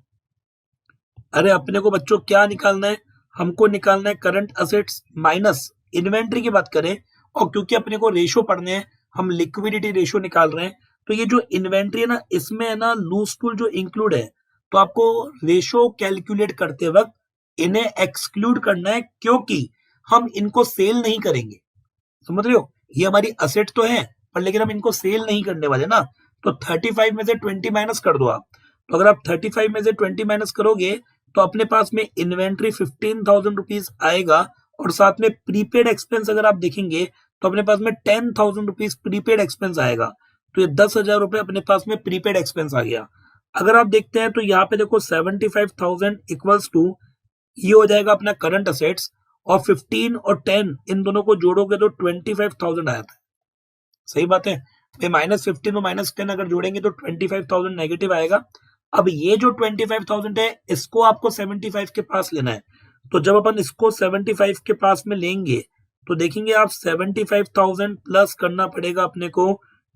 अरे अपने को बच्चों क्या निकालना है, हमको निकालना है करंट असेट्स माइनस इन्वेंट्री की बात करें, और क्योंकि अपने को रेशो पढ़ने हैं हम लिक्विडिटी रेशो निकाल रहे हैं, तो ये जो इन्वेंट्री है ना इसमें है ना लूज टूल जो इंक्लूड है, तो आपको रेशो कैलकुलेट करते वक्त इन्हें एक्सक्लूड करना है क्योंकि हम इनको सेल नहीं करेंगे। समझ रहे हो, ये हमारी असेट तो है पर लेकिन हम इनको सेल नहीं करने वाले ना। तो 35 में से 20 माइनस कर दो आप। तो अगर आप 35 में से 20 माइनस करोगे तो अपने पास में इन्वेंट्री 15,000 रुपीज आएगा, और साथ में प्रीपेड एक्सपेंस अगर आप देखेंगे तो अपने पास में 10,000 रुपीज प्रीपेड एक्सपेंस आएगा। तो ये 10,000 रुपए अपने पास में प्रीपेड एक्सपेंस आ गया। अगर आप देखते हैं तो यहाँ पे देखो 75,000 इक्वल्स टू ये हो जाएगा अपना करंट असेट्स, और 15 और 10 इन दोनों को जोड़ोगे तो 25,000 आया था। सही बात है, -15 और -10 अगर जोड़ेंगे तो 25,000 नेगेटिव आएगा। अब ये जो 25,000 है इसको आपको 75 के पास लेना है। तो जब अपन इसको 75 के पास में लेंगे तो देखेंगे आप 75,000 प्लस करना पड़ेगा अपने को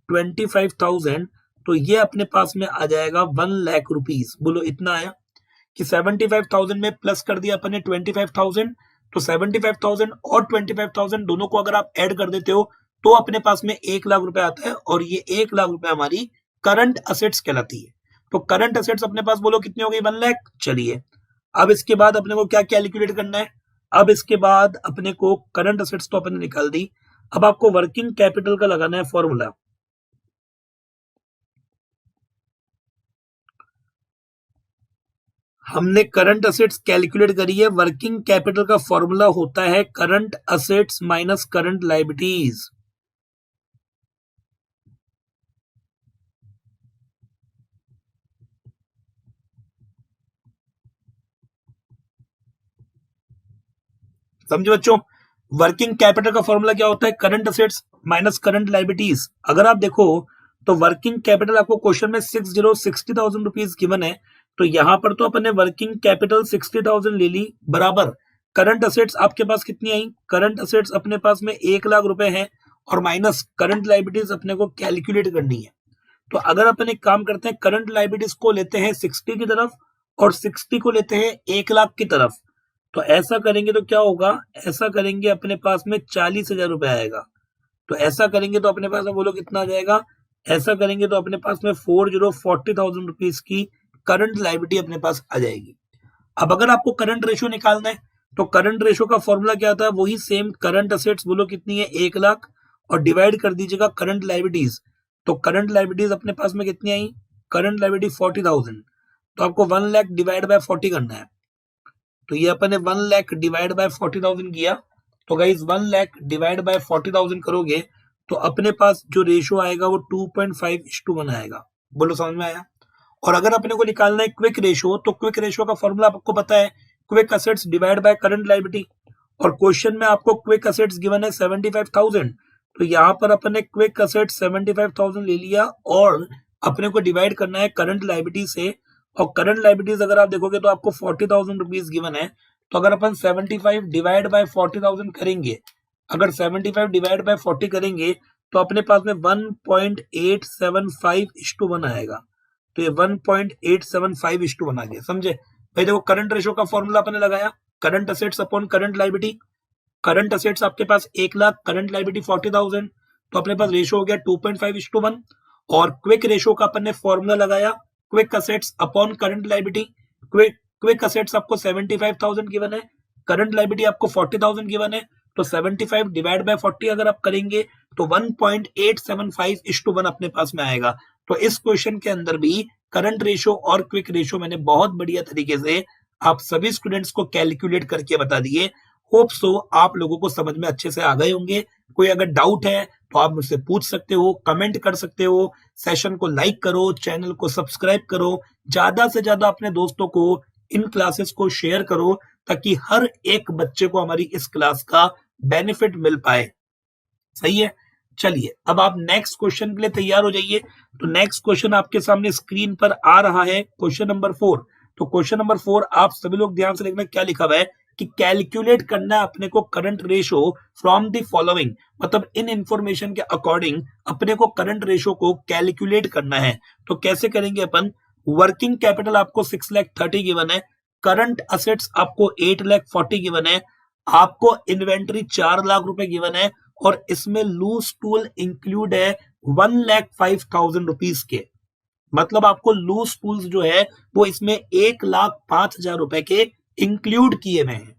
25,000, तो ये अपने पास में आ जाएगा 1 लाख रुपीज। बोलो इतना आया कि 75,000 में प्लस कर दिया अपने 25,000, तो 75,000 और 25,000 दोनों को अगर आप ऐड कर देते हो तो अपने पास में 1 लाख रुपए आता है, और ये 1 लाख रुपए हमारी करंट असेट्स कहलाती है। तो करंट असेट्स अपने पास बोलो कितनी हो गई, 1 लाख। चलिए अब इसके बाद अपने को क्या कैलकुलेट करना है, अब इसके बाद अपने को करंट असेट्स तो अपने निकाल दी, अब आपको वर्किंग कैपिटल का लगाना है फॉर्मूला। हमने करंट असेट्स कैलकुलेट करी है, वर्किंग कैपिटल का फॉर्मूला होता है current assets minus current liabilities. समझे बच्चों, वर्किंग कैपिटल का फॉर्मूला क्या होता है, current assets minus current liabilities. अगर आप देखो तो वर्किंग कैपिटल आपको क्वेश्चन में 60,000 रुपीज गिवन है, तो यहां पर तो अपने वर्किंग कैपिटल 60,000 ले ली, बराबर करंट असेट्स आपके पास कितनी आई, करंट असेट्स अपने पास में 1 लाख रुपए है, और माइनस करंट लायबिलिटीज अपने को कैलकुलेट करनी है। तो अगर अपन एक काम करते हैं, करंट लायबिलिटीज को लेते हैं 60 की तरफ और 60 को लेते हैं 1 लाख की तरफ, तो ऐसा करेंगे तो क्या होगा, ऐसा करेंगे अपने पास में 40,000 रुपए आएगा। तो ऐसा करेंगे तो अपने पास में बोलो कितना आ जाएगा, ऐसा करेंगे तो अपने पास में 40,000 रुपीज की करंट लायबिलिटी अपने पास आ जाएगी। अब अगर आपको करंट रेशो निकालना है तो करंट रेशो का फॉर्मूला क्या था, वही सेम, करंट असेट्स बोलो कितनी है 1 लाख, और डिवाइड कर दीजिएगा करंट लायबिलिटीज। तो करंट लायबिलिटीज अपने पास में कितनी आई, करंट लायबिलिटी 40,000, तो आपको 1 लाख डिवाइड बाय 40 करना है। तो ये अपन ने 1 लाख डिवाइड बाय 40,000 किया, तो गाइस 1 लाख डिवाइड बाय 40,000 करोगे तो अपने पास जो रेशो आएगा वो 2.5:1 आएगा। बोलो समझ में आया। और अगर अपने को निकालना है क्विक रेशो, तो क्विक रेशो का फॉर्मूला आपको पता है, quick assets divide by current liability, और क्वेश्चन में आपको क्विक असेट्स गिवन है 75,000, तो यहाँ पर अपन ने क्विक असेट्स 75,000 ले लिया, और अपने को डिवाइड करना है करंट लायबिलिटी से, और करंट लायबिलिटीज अगर आप देखोगे तो आपको 40,000 रुपीज गिवन है, तो अगर अपन 75 डिवाइड बाय 40,000 करेंगे, अगर 75 डिवाइड बाय 40 करेंगे तो अपने पास में 1.875:1 आएगा। तो ये 1.875:1 आ गया, समझे भाई। देखो करंट रेशो का फॉर्मूला अपने लगाया, current assets upon current liability. Current assets आपके पास 1 लाख, करंट लायबिलिटी 40,000, तो अपने पास रेशो हो गया 2.5:1। और क्विक रेशो का अपन ने फॉर्मूला लगाया, quick assets upon current liability. Quick assets आपको 75,000 गिवन है, करंट लायबिलिटी आपको 40,000 गिवन है, तो 75 डिवाइड बाय 40 अगर आप करेंगे तो 1.875:1 अपने पास में आएगा। तो इस क्वेश्चन के अंदर भी करंट रेशो और क्विक रेशो मैंने बहुत बढ़िया तरीके से आप सभी स्टूडेंट्स को कैलकुलेट करके बता दिए। होप सो आप लोगों को समझ में अच्छे से आ गए होंगे। कोई अगर डाउट है तो आप मुझसे पूछ सकते हो, कमेंट कर सकते हो, सेशन को लाइक करो, चैनल को सब्सक्राइब करो, ज्यादा से ज्यादा अपने दोस्तों को इन क्लासेस को शेयर करो ताकि हर एक बच्चे को हमारी इस क्लास का बेनिफिट मिल पाए। सही है, चलिए अब आप नेक्स्ट क्वेश्चन के लिए तैयार हो जाइए। तो नेक्स्ट क्वेश्चन आपके सामने स्क्रीन पर आ रहा है, क्वेश्चन नंबर 4। तो क्वेश्चन नंबर 4 आप सभी लोग ध्यान से देखना, क्या लिखा हुआ है कि कैलकुलेट करना है अपने को current ratio from the following, मतलब इन इंफॉर्मेशन के अकॉर्डिंग अपने को करंट रेशो को कैलकुलेट करना है। तो कैसे करेंगे अपन, वर्किंग कैपिटल आपको 6,30,000 गिवन है, करंट असेट्स आपको 8,40,000 गिवन है, आपको इन्वेंटरी 4 लाख रुपए गिवन है, और इसमें लूज टूल इंक्लूड है 1,05,000 रुपीज के। मतलब आपको लूज टूल्स जो है वो इसमें 1,05,000 रुपए के इंक्लूड किए हुए हैं।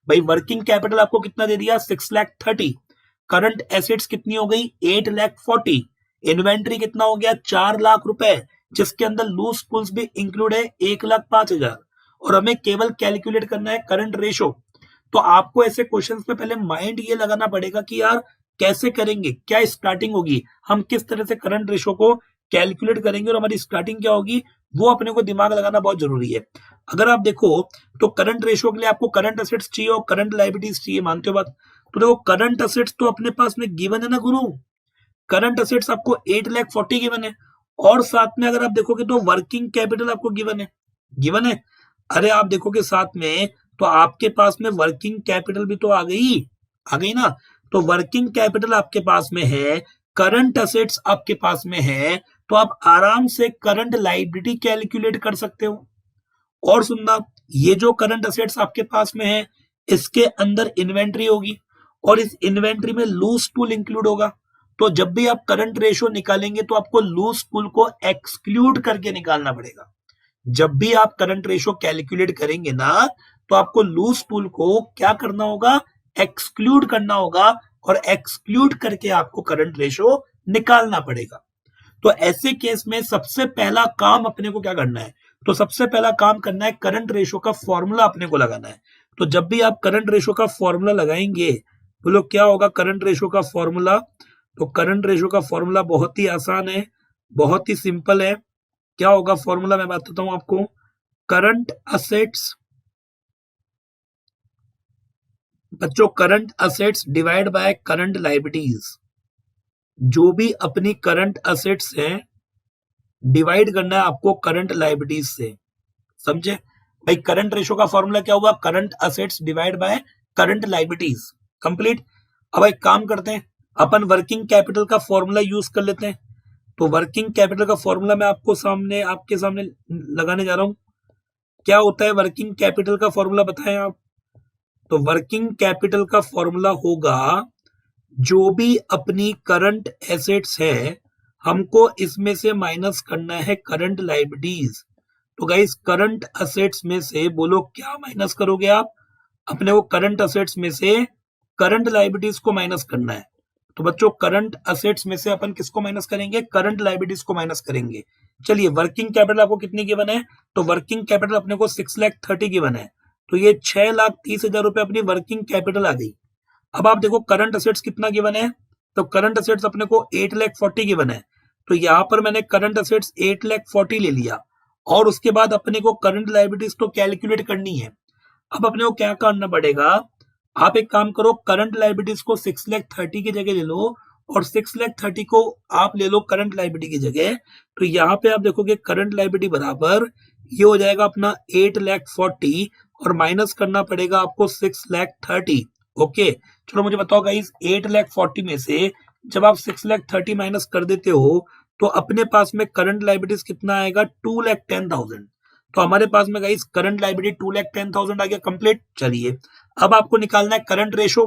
भाई वर्किंग कैपिटल आपको कितना दे दिया, 6,30,000, करंट एसेट्स कितनी हो गई 8,40,000, इन्वेंट्री कितना हो गया 4 लाख रुपए, जिसके अंदर लूज टूल्स भी इंक्लूड है 1,05,000, और हमें केवल कैलकुलेट करना है करंट रेशो। तो आपको ऐसे क्वेश्चंस में पहले माइंड ये लगाना पड़ेगा कि यार कैसे करेंगे, क्या स्टार्टिंग होगी, हम किस तरह से करंट रेशो को कैलकुलेट करेंगे और हमारी स्टार्टिंग क्या होगी, वो अपने को दिमाग लगाना बहुत जरूरी है। अगर आप देखो तो करंट रेशो के लिए आपको करंट असेट्स चाहिए और करंट लायबिलिटीज चाहिए, मानते हो बात। तो देखो करंट असेट्स तो अपने पास में गिवन है ना गुरु, करंट असेट्स आपको 8,40,000 गिवन है, और साथ में अगर आप देखोगे तो वर्किंग कैपिटल आपको गिवन है, गिवन है। अरे आप देखोगे साथ में तो आपके पास में वर्किंग कैपिटल भी तो आ गई ना। तो वर्किंग कैपिटल आपके पास में है, करंट असेट्स आपके पास में है, तो आप आराम से करंट लायबिलिटी कैलकुलेट कर सकते हो। और सुनना, ये जो करंट असेट्स आपके पास में है इसके अंदर इन्वेंट्री होगी, और इस इन्वेंट्री में लूज टूल इंक्लूड होगा। तो जब भी आप करंट रेशो निकालेंगे तो आपको लूज टूल को एक्सक्लूड करके निकालना पड़ेगा। जब भी आप करंट रेशो कैलकुलेट करेंगे ना तो आपको लूज टूल को क्या करना होगा, एक्सक्लूड करना होगा, और एक्सक्लूड करके आपको करंट रेशो निकालना पड़ेगा। तो ऐसे केस में सबसे पहला काम अपने को क्या करना है, तो सबसे पहला काम करना है करंट रेशो का फॉर्मूला अपने को लगाना है। तो जब भी आप करंट रेशो का फॉर्मूला लगाएंगे बोलो क्या होगा करंट रेशो का फॉर्मूला। तो करंट रेशो का फॉर्मूला बहुत ही आसान है, बहुत ही सिंपल है। क्या होगा फॉर्मूला, मैं बताता हूं आपको। करंट असेट्स, बच्चों current assets divide by current liabilities, जो भी अपनी करंट असेट्स हैं डिवाइड करना है आपको करंट लायबिलिटीज से, समझे भाई। करंट रेशो का फॉर्मूला क्या हुआ, current assets divide by current liabilities, complete. अब एक काम करते हैं, अपन वर्किंग कैपिटल का फॉर्मूला यूज कर लेते हैं। तो वर्किंग कैपिटल का फॉर्मूला मैं आपके सामने लगाने जा रहा हूं। क्या होता है वर्किंग कैपिटल का फॉर्मूला, बताएं आप। तो वर्किंग कैपिटल का फॉर्मूला होगा, जो भी अपनी करंट एसेट्स है हमको इसमें से माइनस करना है करंट लायबिलिटीज। तो गाइस करंट असेट्स में से बोलो क्या माइनस करोगे आप, अपने को करंट असेट्स में से करंट लायबिलिटीज को माइनस करना है। तो बच्चों करंट असेट्स में से अपन किसको माइनस करेंगे, करंट लायबिलिटीज को माइनस करेंगे। चलिए वर्किंग कैपिटल आपको कितनी गिवन है, तो वर्किंग कैपिटल अपने को 6,30,000 गिवन है, तो ये 6,30,000 रुपए अपनी वर्किंग कैपिटल आ गई। अब आप देखो करंट असेट्स कितना गिवन है, तो करंट असेट्स अपने को 8,40,000 गिवन है, तो यहां पर मैंने करंट असेट्स 8,40,000 ले लिया, और उसके बाद अपने को करंट लायबिलिटीज तो कैलकुलेट करनी है। अब अपने को क्या करना पड़ेगा, आप एक काम करो, करंट लायबिलिटीज को 6,30,000 की जगह ले लो, और 6,30,000 को आप ले लो करंट लायबिलिटी की जगह। तो यहाँ पे आप देखोगे करंट लायबिलिटी बराबर ये हो जाएगा अपना 8,40,000, और माइनस करना पड़ेगा आपको 6,30,000। ओके, चलो मुझे बताओ गाइस, 8,40,000 में से जब आप 6,30,000 माइनस कर देते हो तो अपने पास में करंट लाइबिलिटीज कितना आएगा? 2,10,000। तो हमारे पास में गाइस करंट लाइबिलिटी 2,10,000 आ गया कंप्लीट। चलिए अब आपको निकालना है करंट रेशो।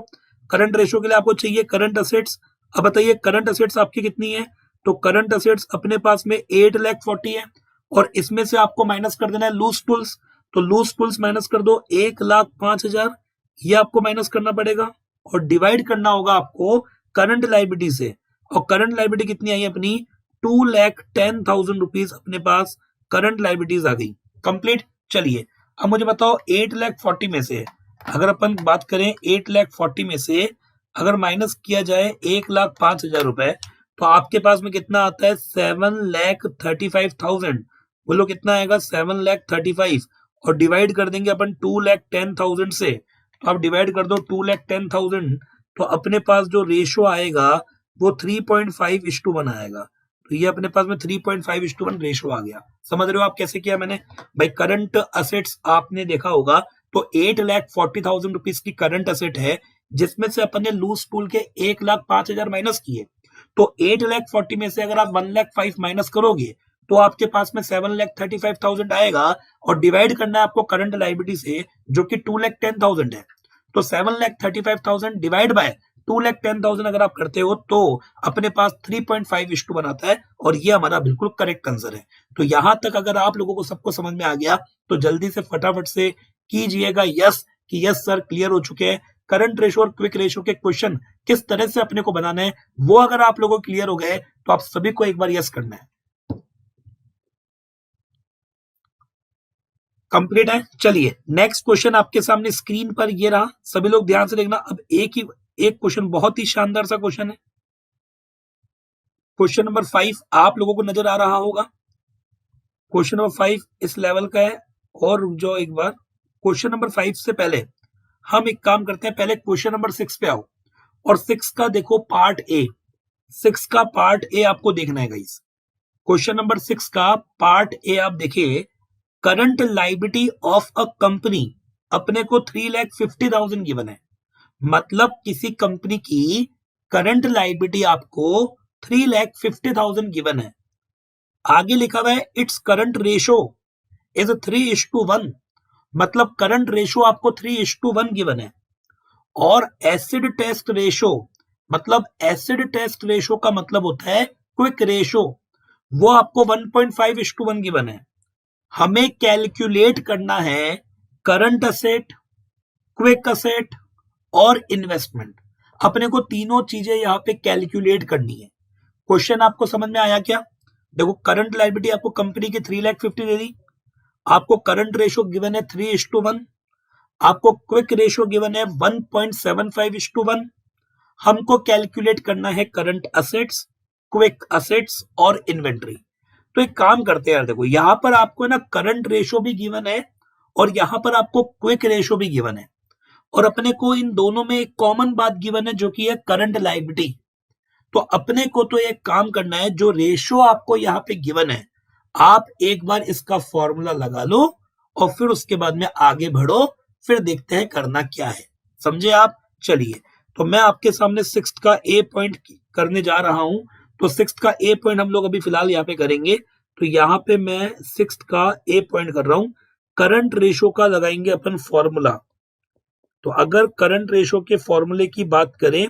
करंट रेशो के लिए आपको चाहिए करंट असेट्स। अब बताइए करंट असेट्स आपकी कितनी है? तो करंट असेट्स अपने पास में 8,40,000 है और इसमें से आपको माइनस कर देना है लूज पुल्स। तो लूज पुल्स माइनस कर दो, 1,05,000 ये आपको माइनस करना पड़ेगा और डिवाइड करना होगा आपको करंट लाइबिलिटी से। और करंट लाइबिलिटी कितनी आई अपनी? 2,10,000 रुपीज अपने पास करंट लाइबिलिटीज आ गई कंप्लीट। चलिए अब मुझे बताओ 8,40,000 में से अगर अपन बात करें 8,40,000 में से अगर माइनस किया जाए 1,05,000 रुपए तो आपके पास में कितना आता है? 7,35,000। बोलो कितना आएगा? 7,35,000 और डिवाइड कर देंगे अपन 2,10,000 से। तो आप डिवाइड कर दो 2,10,000 तो अपने पास जो रेशो आएगा वो 3.5:1 आएगा। तो ये अपने पास में 3.5:1 रेशो आ गया। समझ रहे हो आप कैसे किया मैंने? भाई करंट असेट्स आपने देखा होगा तो 8,40,000 रुपीज की करंट असेट है जिसमें से अपन ने लूज पूल के 1,05,000 माइनस किए। तो 8,40,000 में से अगर आप 1,05,000 माइनस करोगे तो आपके पास में 7,35,000 आएगा और डिवाइड करना है आपको करंट लाइबिलिटी से जो कि 2,10,000 है। तो 7,35,000 डिवाइड बाय 2,10,000 अगर आप करते हो तो अपने पास 3.5:1 आता है और ये हमारा बिल्कुल करेक्ट आंसर है। तो यहां तक अगर आप लोगों को सबको समझ में आ गया तो जल्दी से फटाफट से कीजिएगा यस कि यस सर क्लियर हो चुके हैं। करंट रेशो और क्विक रेशो के क्वेश्चन किस तरह से अपने को बनाना है वो अगर आप लोगों को क्लियर हो गए तो आप सभी को एक बार यस करना है। कंप्लीट है। चलिए नेक्स्ट क्वेश्चन आपके सामने स्क्रीन पर ये रहा, सभी लोग ध्यान से देखना। अब एक क्वेश्चन बहुत ही शानदार सा क्वेश्चन है। क्वेश्चन नंबर 5 आप लोगों को नजर आ रहा होगा। क्वेश्चन नंबर 5 इस लेवल का है और जो एक बार क्वेश्चन नंबर 5 से पहले हम एक काम करते हैं, पहले क्वेश्चन नंबर 6 पे आओ और 6 का देखो पार्ट ए। 6 का पार्ट ए आपको देखना है गाइस। क्वेश्चन नंबर 6 का पार्ट ए आप देखिए, current liability of a company अपने को 3,50,000 गिवन है। मतलब किसी कंपनी की करंट लाइबिलिटी आपको 3,50,000 गिवन है। आगे लिखा हुआ है इट्स करंट रेशो इज 3:1। मतलब करंट रेशो आपको 3:1 गिवन है। और एसिड टेस्ट रेशो, मतलब एसिड टेस्ट रेशो का मतलब होता है क्विक रेशो, वो आपको 1.5:1 गिवन है। हमें कैलकुलेट करना है करंट असेट, क्विक असेट और इन्वेस्टमेंट। अपने को तीनों चीजें यहां पे कैलकुलेट करनी है। क्वेश्चन आपको समझ में आया क्या? देखो करंट लायबिलिटी आपको कंपनी की 3,50,000 दे दी, आपको करंट रेशो गिवन है 3:1, आपको क्विक रेशो गिवन है 1.75:1। हमको कैलकुलेट करना है करंट असेट्स, क्विक असेट्स और इन्वेंट्री। तो एक काम करते हैं यार, देखो यहां पर आपको ना करंट रेशो भी गिवन है और यहां पर आपको क्विक रेशो भी गिवन है और अपने को इन दोनों में एक कॉमन बात गिवन है जो कि है करंट लायबिलिटी। तो अपने को तो एक काम करना है, जो रेशो आपको यहाँ पे गिवन है आप एक बार इसका फॉर्मूला लगा लो और फिर उसके बाद में आगे बढ़ो, फिर देखते हैं करना क्या है। समझे आप? चलिए तो मैं आपके सामने 6th का ए पॉइंट करने जा रहा हूं। तो 6th का ए पॉइंट हम लोग अभी फिलहाल यहाँ पे करेंगे। तो यहाँ पे मैं 6th का ए पॉइंट कर रहा हूं, करंट रेशो का लगाएंगे अपन फॉर्मूला। तो अगर करंट रेशो के फॉर्मूले की बात करें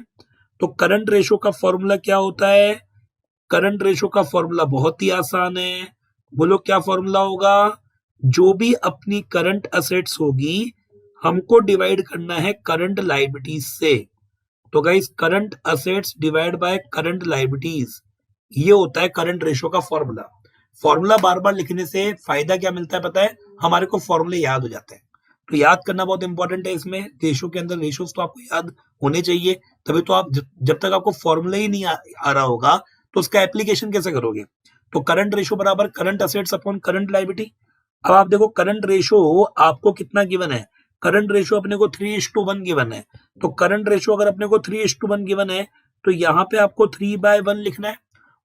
तो करंट रेशो का फॉर्मूला क्या होता है? करंट रेशो का फॉर्मूला बहुत ही आसान है। बोलो क्या फॉर्मूला होगा? जो भी अपनी करंट असेट्स होगी हमको डिवाइड करना है करंट लायबिलिटीज से। तो guys current assets divide by current liabilities, ये होता है करंट रेशो का फॉर्मूला। फॉर्मूला बार बार लिखने से फायदा क्या मिलता है पता है? हमारे को फॉर्मूले याद हो जाते हैं। तो याद करना बहुत इंपॉर्टेंट है इसमें। रेशो के अंदर रेशोस तो आपको याद होने चाहिए, तभी तो आप जब तक आपको फॉर्मूला ही नहीं आ रहा होगा तो उसका एप्लीकेशन कैसे करोगे? तो करंट रेशो बराबर current assets upon current liability. अब आप देखो करंट रेशो आपको कितना गिवन है? करंट रेशो अपने को 3:1 गिवन है। तो करंट रेशो अगर अपने को 3:1 गिवन है तो यहाँ पे आपको 3/1 लिखना है।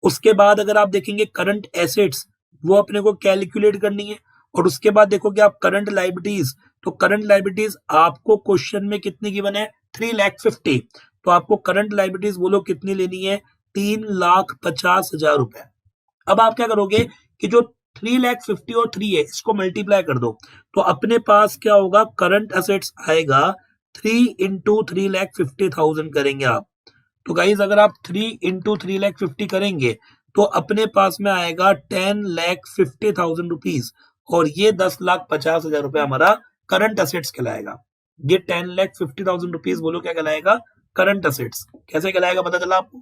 उसके बाद अगर आप देखेंगे करंट एसेट्स वो अपने को कैलकुलेट करनी है और उसके बाद देखोगे आप करंट लायबिलिटीज, तो करंट लायबिलिटीज आपको क्वेश्चन में कितनी गिवन है 3,50,000, तो आपको करंट लायबिलिटीज बोलो कितनी लेनी है 3,50,000 रुपए। अब आप क्या करोगे कि जो 3,50,000 और 3 है इसको मल्टीप्लाई कर दो, तो अपने पास क्या होगा करंट असेट्स आएगा 3 इंटू 3,50,000 करेंगे आप। तो गाइज अगर आप 3 इंटू 3,50,000 करेंगे तो अपने पास में आएगा 10,50,000 रुपीज, और ये 10,50,000 रुपए हमारा करंट असेट्स कहलाएगा। ये 10,50,000 रुपीज बोलो क्या कहलाएगा करंट असेट्स। कैसे कहलाएगा पता चला आपको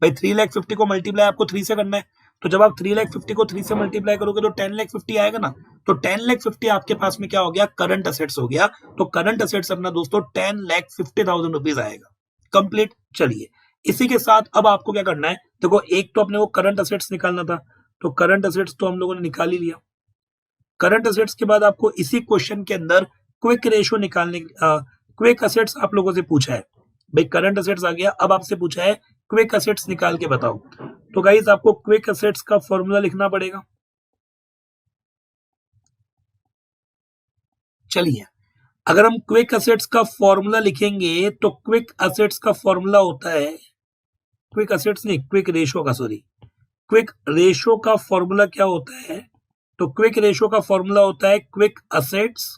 भाई 3,50,000 को मल्टीप्लाई आपको 3 से करना है, तो जब आप 3,50,000 को 3 से मल्टीप्लाई करोगे तो 10,50,000 आएगा ना, तो 10,50,000 आपके पास में क्या हो गया करंट असेट्स हो गया। तो करंट असेट्स अपना दोस्तों 10,50,000 रुपीज आएगा। कंप्लीट। चलिए इसी के साथ अब आपको क्या करना है, देखो एक तो अपने को करंट असेट्स निकालना था, तो करंट असेट्स तो हम लोगों ने निकाल ही लिया। करंट असेट्स के बाद आपको इसी क्वेश्चन के अंदर क्विक रेशियो निकालने क्विक असेट्स आप लोगों से पूछा है। भाई करंट असेट्स आ गया, अब आपसे पूछा है क्विक असेट्स निकाल के बताओ। तो गाइस आपको क्विक असेट्स का फॉर्मूला लिखना पड़ेगा। चलिए अगर हम क्विक असेट्स का फॉर्मूला लिखेंगे तो क्विक असेट्स का फॉर्मूला होता है, क्विक असेट्स नहीं क्विक रेशियो का, सॉरी क्विक रेशियो का फॉर्मूला क्या होता है, तो क्विक रेशियो का फॉर्मूला होता है quick assets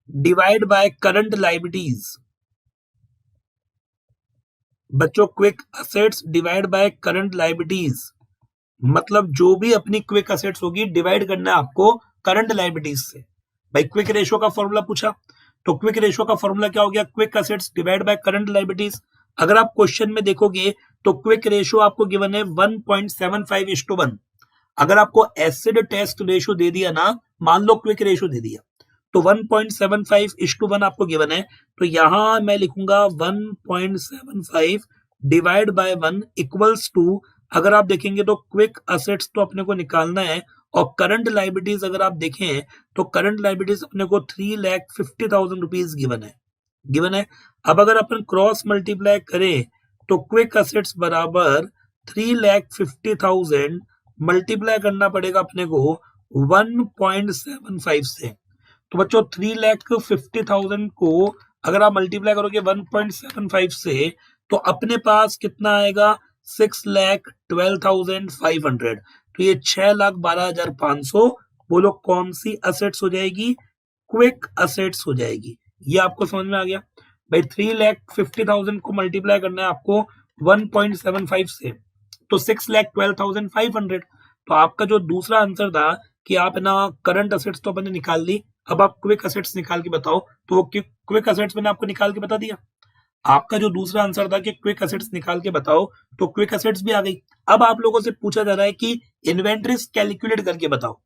divide by current liabilities. बच्चों quick assets divide by current liabilities, मतलब जो भी अपनी क्विक असेट्स होगी डिवाइड करना है आपको करंट लायबिलिटीज से। भाई क्विक रेशियो का फॉर्मूला पूछा, तो क्विक रेशियो का फॉर्मूला क्या हो गया quick assets divide by current liabilities. अगर आप क्वेश्चन में देखोगे तो क्विक रेशियो आपको गिवन है 1.75:1। अगर आपको एसिड टेस्ट रेशियो दे दिया ना, मान लो क्विक रेशियो दे दिया, तो 1.75:1 आपको गिवन है, तो यहां मैं लिखूंगा 1.75 डिवाइड बाय 1 इक्वल्स टू, अगर आप देखेंगे तो क्विक असेट्स तो अपने को निकालना है, और करंट लायबिलिटीज अगर आप देखें तो करंट लायबिलिटीज अपने को 3,50,000 रुपीज गिवन है। अब अगर अपन क्रॉस मल्टीप्लाई करें तो क्विक असेट्स बराबर 3,50,000 मल्टीप्लाई करना पड़ेगा अपने को 1.75 से। तो बच्चों 3,50,000 को अगर आप मल्टीप्लाई करोगे 1.75 से तो अपने पास कितना आएगा 6,12,500। तो ये 6,12,500 बोलो कौन सी असेट्स हो जाएगी क्विक असेट्स हो जाएगी। ये आपको समझ में आ गया। भाई 3,50,000 को मल्टीप्लाई करना है आपको 1.75 से, तो 6,12,500। तो आपका जो दूसरा आंसर था कि आप ना करंट असेट्स तो अपने निकाल ली, अब आप क्विक असेट्स निकाल के बताओ, तो वो क्विक असेट्स मैंने आपको निकाल के बता दिया। आपका जो दूसरा आंसर था कि क्विक असेट्स निकाल के बताओ, तो क्विक असेट्स भी आ गई। अब आप लोगों से पूछा जा रहा है कि इन्वेंट्रीज कैलकुलेट करके बताओ,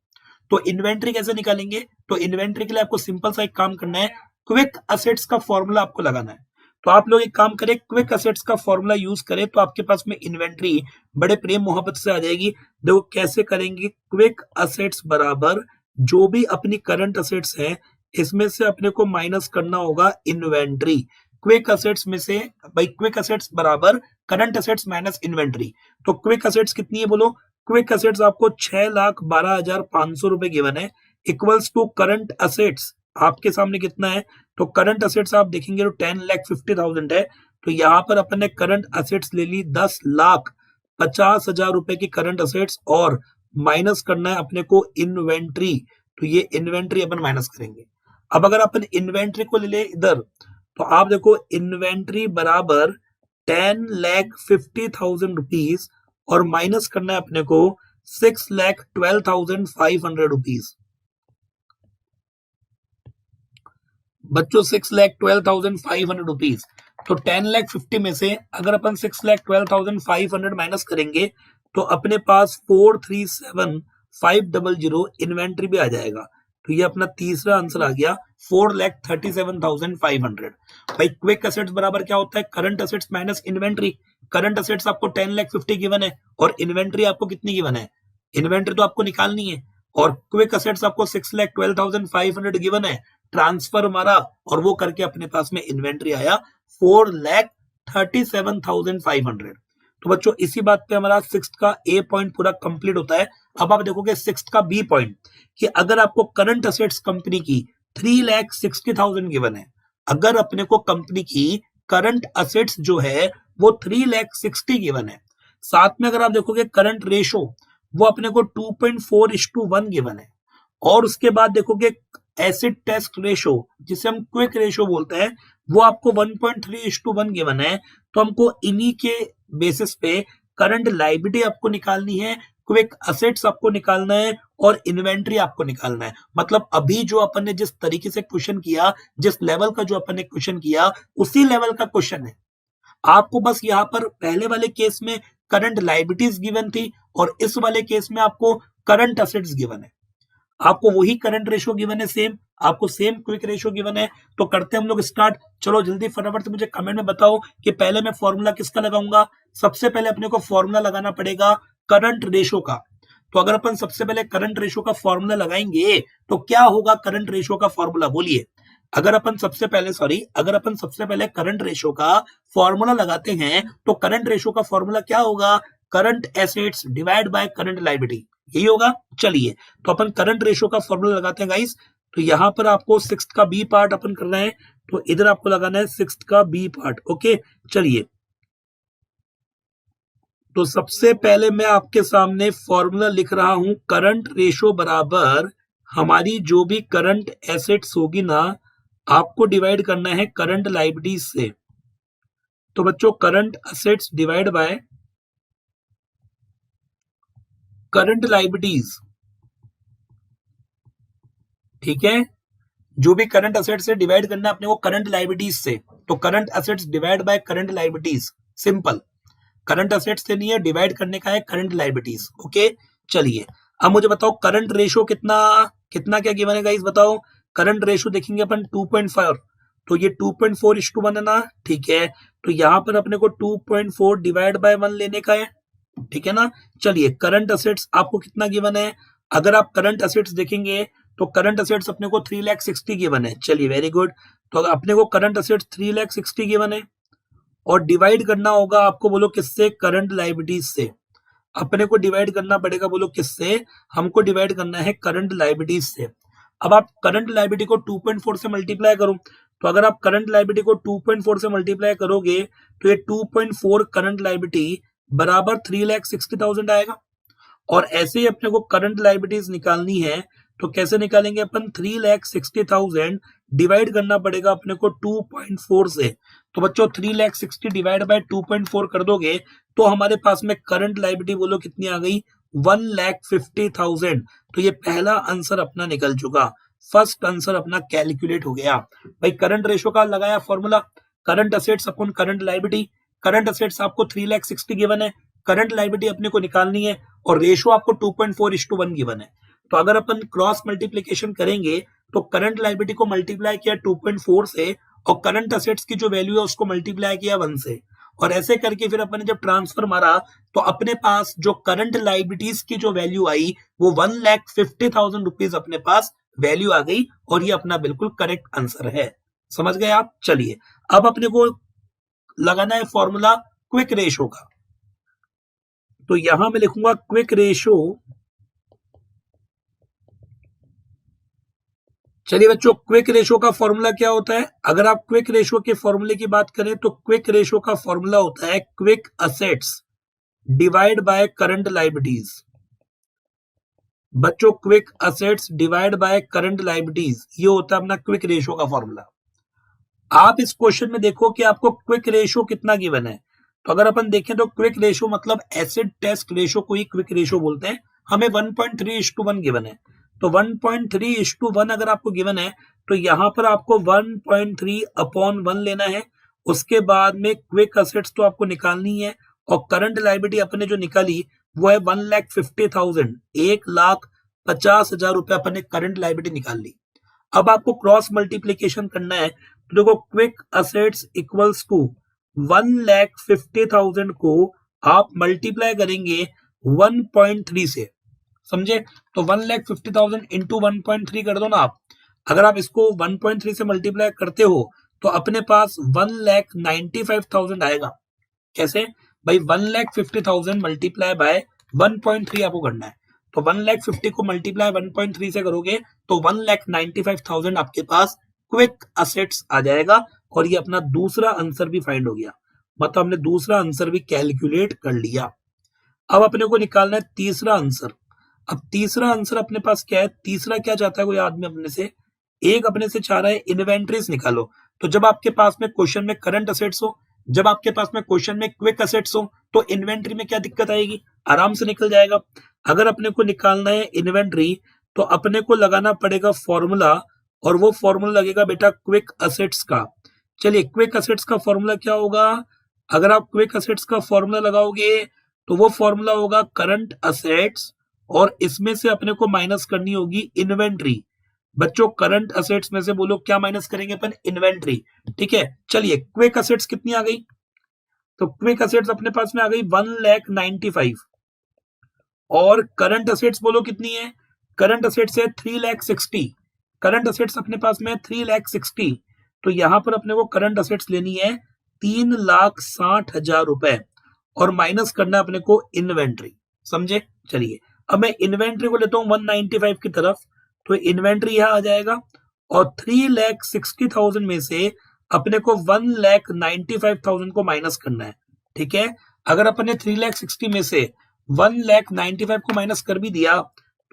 तो इन्वेंट्री कैसे निकालेंगे, तो इन्वेंट्री के लिए आपको सिंपल सा एक काम करना है, क्विक असेट्स का फॉर्मूला आपको लगाना है। तो आप लोग एक काम करें क्विक असेट्स का फॉर्मूला यूज करें, तो आपके पास में इन्वेंट्री बड़े प्रेम मोहब्बत से आ जाएगी। देखो कैसे करेंगे, क्विक असेट्स बराबर जो भी अपनी करंट असेट्स है इसमें से अपने को माइनस करना होगा इन्वेंट्री। क्विक असेट्स में से भाई क्विक असेट्स बराबर करंट असेट्स माइनस इन्वेंट्री। तो क्विक असेट्स कितनी है बोलो, क्विक असेट्स आपको 6,12,500 रुपए गिवन है, इक्वल्स टू करंट असेट्स आपके सामने कितना है, तो करंट असेट्स आप देखेंगे तो 10,50,000 है। तो यहाँ पर अपन ने करंट असेट्स ले ली 10,50,000 रुपए की करंट असेट्स, और माइनस करना है अपने को इन्वेंट्री, तो ये इन्वेंट्री अपन माइनस करेंगे। अब अगर अपन इन्वेंट्री को ले ले इधर, तो आप देखो इन्वेंट्री बराबर 10,50,000 रुपीज, और माइनस करना है अपने को 6,12,500 रुपीज। बच्चों 6,12,500 रुपीज, तो 10,50,000 में से अगर अपन 6,12,500 माइनस करेंगे तो अपने पास 437,500 इन्वेंट्री भी आ जाएगा। तो ये अपना तीसरा आंसर आ गया 4,37,500। भाई क्विक असेट्स बराबर क्या होता है current assets minus inventory. Current assets आपको 10,50,000 गिवन है, और इन्वेंट्री आपको कितनी गिवन है, इन्वेंट्री तो आपको निकालनी है, और क्विक असेट्स आपको 6,12,500 गिवन है। ट्रांसफर मारा और वो करके अपने पास में इन्वेंट्री आया 4,37,500। तो बच्चों इसी बात पे हमारा सिक्स का ए पॉइंट पूरा कंप्लीट होता है। अब आप देखोगे सिक्स का बी पॉइंट कि अगर आपको करंट असेट्स कंपनी की 3,60,000 गिवन है, अगर अपने को कंपनी की करंट असेट्स जो है वो 3,60,000 गिवन है, साथ में अगर आप देखोगे करंट रेशो वो अपने को 2.4:1 गिवन है, और उसके बाद देखोगे एसिड टेस्ट रेशो जिसे हम क्विक रेशो बोलते हैं वो आपको 1.3:1 गिवन है। तो हमको इन्हीं के बेसिस पे करंट लायबिलिटी आपको निकालनी है, क्विक असेट्स आपको निकालना है और इन्वेंट्री आपको निकालना है। मतलब अभी जो अपन ने जिस तरीके से क्वेश्चन किया, जिस लेवल का जो अपन ने क्वेश्चन किया, उसी लेवल का क्वेश्चन है। आपको बस यहाँ पर पहले वाले केस में करंट लायबिलिटीज गिवन थी और इस वाले केस में आपको करंट असेट्स गिवन है। आपको वही करंट रेशो गिवन है, सेम आपको सेम क्विक रेशो गिवन है। तो करते हम लोग स्टार्ट। चलो जल्दी फटाफट से मुझे कमेंट में बताओ कि पहले मैं फॉर्मूला किसका लगाऊंगा। सबसे पहले अपने को फॉर्मूला लगाना पड़ेगा करंट रेशो का। तो अगर अपन सबसे पहले करंट रेशो का फॉर्मूला लगाएंगे तो क्या होगा करंट रेशो का फॉर्मूला, बोलिए। अगर अपन सबसे पहले करंट रेशो का फॉर्मूला लगाते हैं तो करंट रेशो का फॉर्मूला क्या होगा, current assets divide by current liability, यही होगा। चलिए तो अपन करंट रेशो का फॉर्मूला लगाते हैं गाइस। तो यहां पर आपको सिक्स्थ का बी पार्ट अपन करना है, तो इधर आपको लगाना है सिक्स्थ का बी पार्ट। ओके चलिए, तो सबसे पहले मैं आपके सामने फॉर्मूला लिख रहा हूं, करंट रेशो बराबर हमारी जो भी करंट एसेट्स होगी ना, आपको डिवाइड करना है करंट लायबिलिटीज से। तो बच्चों current assets divide by current liabilities, ठीक है। जो भी करंट असेट्स से डिवाइड करना है अपने को करंट लायबिलिटीज से, तो current assets divide by current liabilities, simple. Current assets से नहीं है, डिवाइड करने का है करंट लायबिलिटीज। ओके चलिए, अब मुझे बताओ करंट रेशो कितना कितना क्या गिवन है गाइस, बताओ। करंट रेशो देखेंगे अपन 2.5, तो ये 2.4:1 है ना, ठीक है। तो यहाँ पर अपने को 2.4 डिवाइड बाय 1 लेने का है, ठीक है ना। चलिए करंट असेट्स आपको कितना गिवन है, अगर आप करंट असेट्स देखेंगे तो करंट असेट्स अपने को 3,60,000 गिवन है। चलिए वेरी गुड, तो अपने को करंट असेट्स 3,60,000 गिवन है और डिवाइड करना होगा आपको, बोलो किससे, करंट लायबिलिटीज से। अपने को डिवाइड करना पड़ेगा, बोलो किससे, हमको डिवाइड करना है करंट लायबिलिटीज से। अब आप करंट लायबिलिटी को 2.4 से मल्टीप्लाई करो, तो अगर आप करंट लायबिलिटी को 2.4 से मल्टीप्लाई करोगे तो ये 2.4 करंट लायबिलिटी बराबर 3,60,000 आएगा। और ऐसे ही अपने को करंट लायबिलिटीज निकालनी है, तो कैसे निकालेंगे अपन, 3,60,000 डिवाइड करना पड़ेगा अपने को 2.4 से। तो बच्चों 3,60,000 डिवाइड बाय 2.4 कर दोगे तो हमारे पास में करंट लायबिलिटी बोलो कितनी आ गई, 1,50,000। तो ये पहला आंसर अपना निकल चुका, फर्स्ट आंसर अपना कैलकुलेट हो गया। भाई करंट रेशो का लगाया formula, current assets upon current liability. Current assets आपको 3,60,000 गिवन है, करंट लायबिलिटी अपने को निकालनी है और रेशो आपको 2.4:1 गिवन है। तो अगर अपन क्रॉस मल्टीप्लीकेशन करेंगे तो करंट लायबिलिटी को मल्टीप्लाई किया 2.4 से और करंट असेट्स की जो वैल्यू है उसको मल्टीप्लाई किया 1 से, और ऐसे करके फिर अपन ने जब ट्रांसफर मारा तो अपने पास जो करंट लायबिलिटीज की जो वैल्यू आई वो 1,50,000 रुपीज अपने पास वैल्यू आ गई, और ये अपना बिल्कुल करेक्ट आंसर है। समझ गए आप। चलिए अब अपने को लगाना है फॉर्मूला क्विक रेशो का, तो यहां मैं लिखूंगा क्विक रेशो। चलिए बच्चों, क्विक रेशो का फॉर्मूला क्या होता है, अगर आप क्विक रेशो के फॉर्मूले की बात करें तो क्विक रेशो का फॉर्मूला होता है quick assets divide by current liabilities. बच्चों quick assets divide by current liabilities, ये होता है अपना क्विक रेशो का फॉर्मूला। आप इस क्वेश्चन में देखो कि आपको क्विक रेशो कितना गिवन है, तो अगर अपन देखें तो क्विक रेशो मतलब एसिड टेस्ट रेशो को ही क्विक रेशो बोलते हैं। हमें 1.3:1 गिवन है, तो 1.3:1 अगर आपको गिवन है तो यहां पर आपको 1.3/1 लेना है। उसके बाद में क्विक असेट्स तो आपको निकालनी है और करंट लायबिलिटी अपने जो निकाली वो है 1,50,000, 1,50,000 रुपए अपने करंट लायबिलिटी निकाल ली। अब आपको क्रॉस मल्टीप्लीकेशन करना है, तो देखो क्विक असेट्स इक्वल्स टू 1,50,000 को आप मल्टीप्लाई करेंगे 1.3 से, समझे। तो 1,50,000 इंटू 1.3 कर दो ना आप। अगर आप इसको 1.3 से मल्टीप्लाई करते हो तो अपने पास 1,95,000 आएगा। कैसे, भाई 1,50,000 मल्टीप्लाई बाय 1.3 आपको करना है। तो 1,50,000 को मल्टीप्लाई 1.3 से करोगे तो 1,95,000 आपके पास क्विक असेट्स आ जाएगा। और ये अपना दूसरा आंसर भी फाइंड हो गया, मतलब हमने दूसरा आंसर भी कैलकुलेट कर लिया। अब अपने को निकालना है तीसरा आंसर। अब तीसरा आंसर अपने पास क्या है, तीसरा क्या चाहता है कोई आदमी अपने से, एक अपने से चाह रहा है इन्वेंट्रीज निकालो। तो जब आपके पास में क्वेश्चन में करंट असेट्स हो, जब आपके पास में क्वेश्चन में क्विक असेट्स हो, तो इन्वेंट्री में क्या दिक्कत आएगी, आराम से निकल जाएगा। अगर अपने को निकालना है इन्वेंट्री तो अपने को लगाना पड़ेगा फॉर्मूला, और वो फॉर्मूला लगेगा बेटा क्विक असेट्स का। चलिए क्विक असेट्स का फॉर्मूला क्या होगा, अगर आप क्विक असेट्स का फॉर्मूला लगाओगे तो वो फॉर्मूला होगा करंट असेट्स, और इसमें से अपने को माइनस करनी होगी इन्वेंट्री। बच्चों करंट असेट्स में से बोलो क्या माइनस करेंगे अपन, इन्वेंट्री। ठीक है, चलिए क्विक असेट्स कितनी आ गई, तो क्विक असेट्स अपने पास में आ गई 1,95,000, और करंट असेट्स बोलो कितनी है, करंट असेट्स है 3,60,000। करंट असेट्स अपने पास में 3,60,000, तो यहां पर अपने को करंट असेट्स लेनी है 3,60,000 रुपए, और माइनस करना है अपने को इन्वेंट्री। समझे, चलिए अब मैं इन्वेंट्री को लेता हूं 195 की तरफ, तो इन्वेंट्री यहां आ जाएगा, और 3,60,000 में से अपने को 1,95,000 को माइनस करना है। ठीक है, अगर अपने 3,60,000 में से 1,95,000 को माइनस कर भी दिया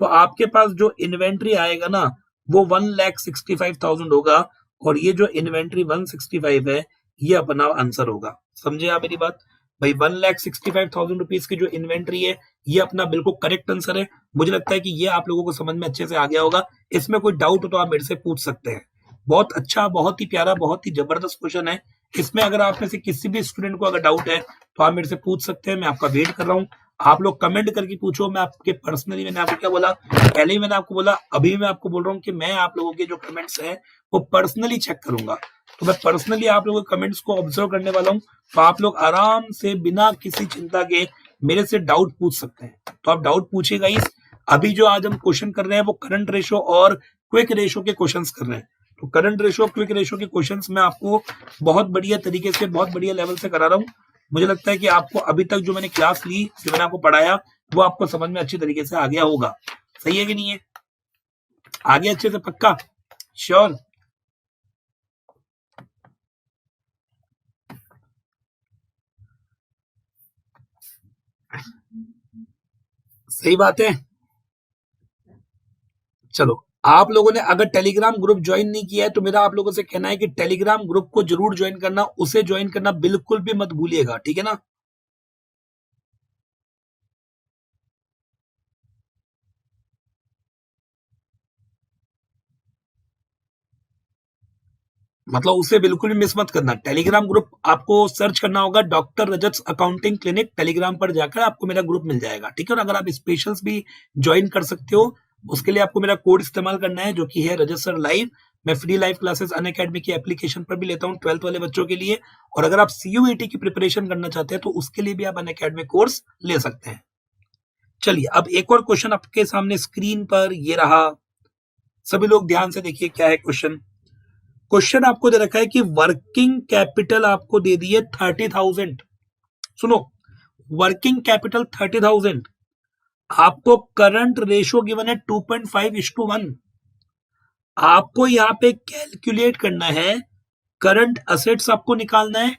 तो आपके पास जो इन्वेंट्री आएगा ना वो 1,65,000 होगा, और ये जो इन्वेंट्री 165 है ये अपना आंसर होगा। समझे आप मेरी बात, भाई 1,65,000 रुपीज की जो इन्वेंट्री है ये अपना बिल्कुल करेक्ट आंसर है। मुझे लगता है कि ये आप लोगों को समझ में अच्छे से आ गया होगा। इसमें कोई डाउट हो तो आप मेरे से पूछ सकते हैं। बहुत अच्छा, बहुत ही प्यारा, बहुत ही जबरदस्त क्वेश्चन है। इसमें अगर आप में से किसी भी स्टूडेंट को अगर डाउट है तो आप मेरे से पूछ सकते हैं, मैं आपका वेट कर रहा हूँ। आप लोग कमेंट करके पूछो, मैं आपके पर्सनली, मैंने आपको क्या बोला, पहले ही मैंने आपको बोला, अभी मैं आपको बोल रहा हूँ कि मैं आप लोगों के जो कमेंट्स हैं वो पर्सनली चेक करूंगा। तो मैं पर्सनली आप लोगों के कमेंट्स को ऑब्जर्व करने वाला हूँ, तो आप लोग आराम से बिना किसी चिंता के मेरे से डाउट पूछ सकते हैं। तो आप डाउट पूछिएगा ही। अभी जो आज हम क्वेश्चन कर रहे हैं वो करंट रेशो और क्विक रेशो के क्वेश्चंस कर रहे हैं। तो करंट रेशो और क्विक रेशो के क्वेश्चंस मैं आपको बहुत बढ़िया तरीके से, बहुत बढ़िया लेवल से करा रहा हूँ। मुझे लगता है कि आपको अभी तक जो मैंने क्लास ली, जो मैंने आपको पढ़ाया, वो आपको समझ में अच्छी तरीके से आ गया होगा। सही है कि नहीं है, आगे अच्छे से, पक्का, श्योर। सही बात है। चलो, आप लोगों ने अगर टेलीग्राम ग्रुप ज्वाइन नहीं किया है तो मेरा आप लोगों से कहना है कि टेलीग्राम ग्रुप को जरूर ज्वाइन करना, उसे ज्वाइन करना बिल्कुल भी मत भूलिएगा, ठीक है ना। मतलब उसे बिल्कुल भी मिस मत करना। टेलीग्राम ग्रुप आपको सर्च करना होगा, डॉक्टर रजत अकाउंटिंग क्लिनिक, टेलीग्राम पर जाकर आपको मेरा ग्रुप मिल जाएगा, ठीक है। और अगर आप स्पेशल्स भी ज्वाइन कर सकते हो, उसके लिए आपको मेरा कोड इस्तेमाल करना है, जो कि है रजत सर लाइव। मैं फ्री लाइव क्लासेस अनअकैडमी की एप्लीकेशन पर भी लेता हूँ 12th वाले बच्चों के लिए। और अगर आप सीयूईटी की प्रिपरेशन करना चाहते हैं तो उसके लिए भी आप अनअकैडमी कोर्स ले सकते हैं। चलिए अब एक और क्वेश्चन आपके सामने स्क्रीन पर ये रहा, सभी लोग ध्यान से देखिए क्या है क्वेश्चन। क्वेश्चन आपको दे रखा है कि वर्किंग कैपिटल आपको दे दी है 30,000। सुनो, वर्किंग कैपिटल 30,000, आपको करंट रेशो गिवन है 2.5:1। आपको यहाँ पे कैलकुलेट करना है, करंट असेट्स आपको निकालना है,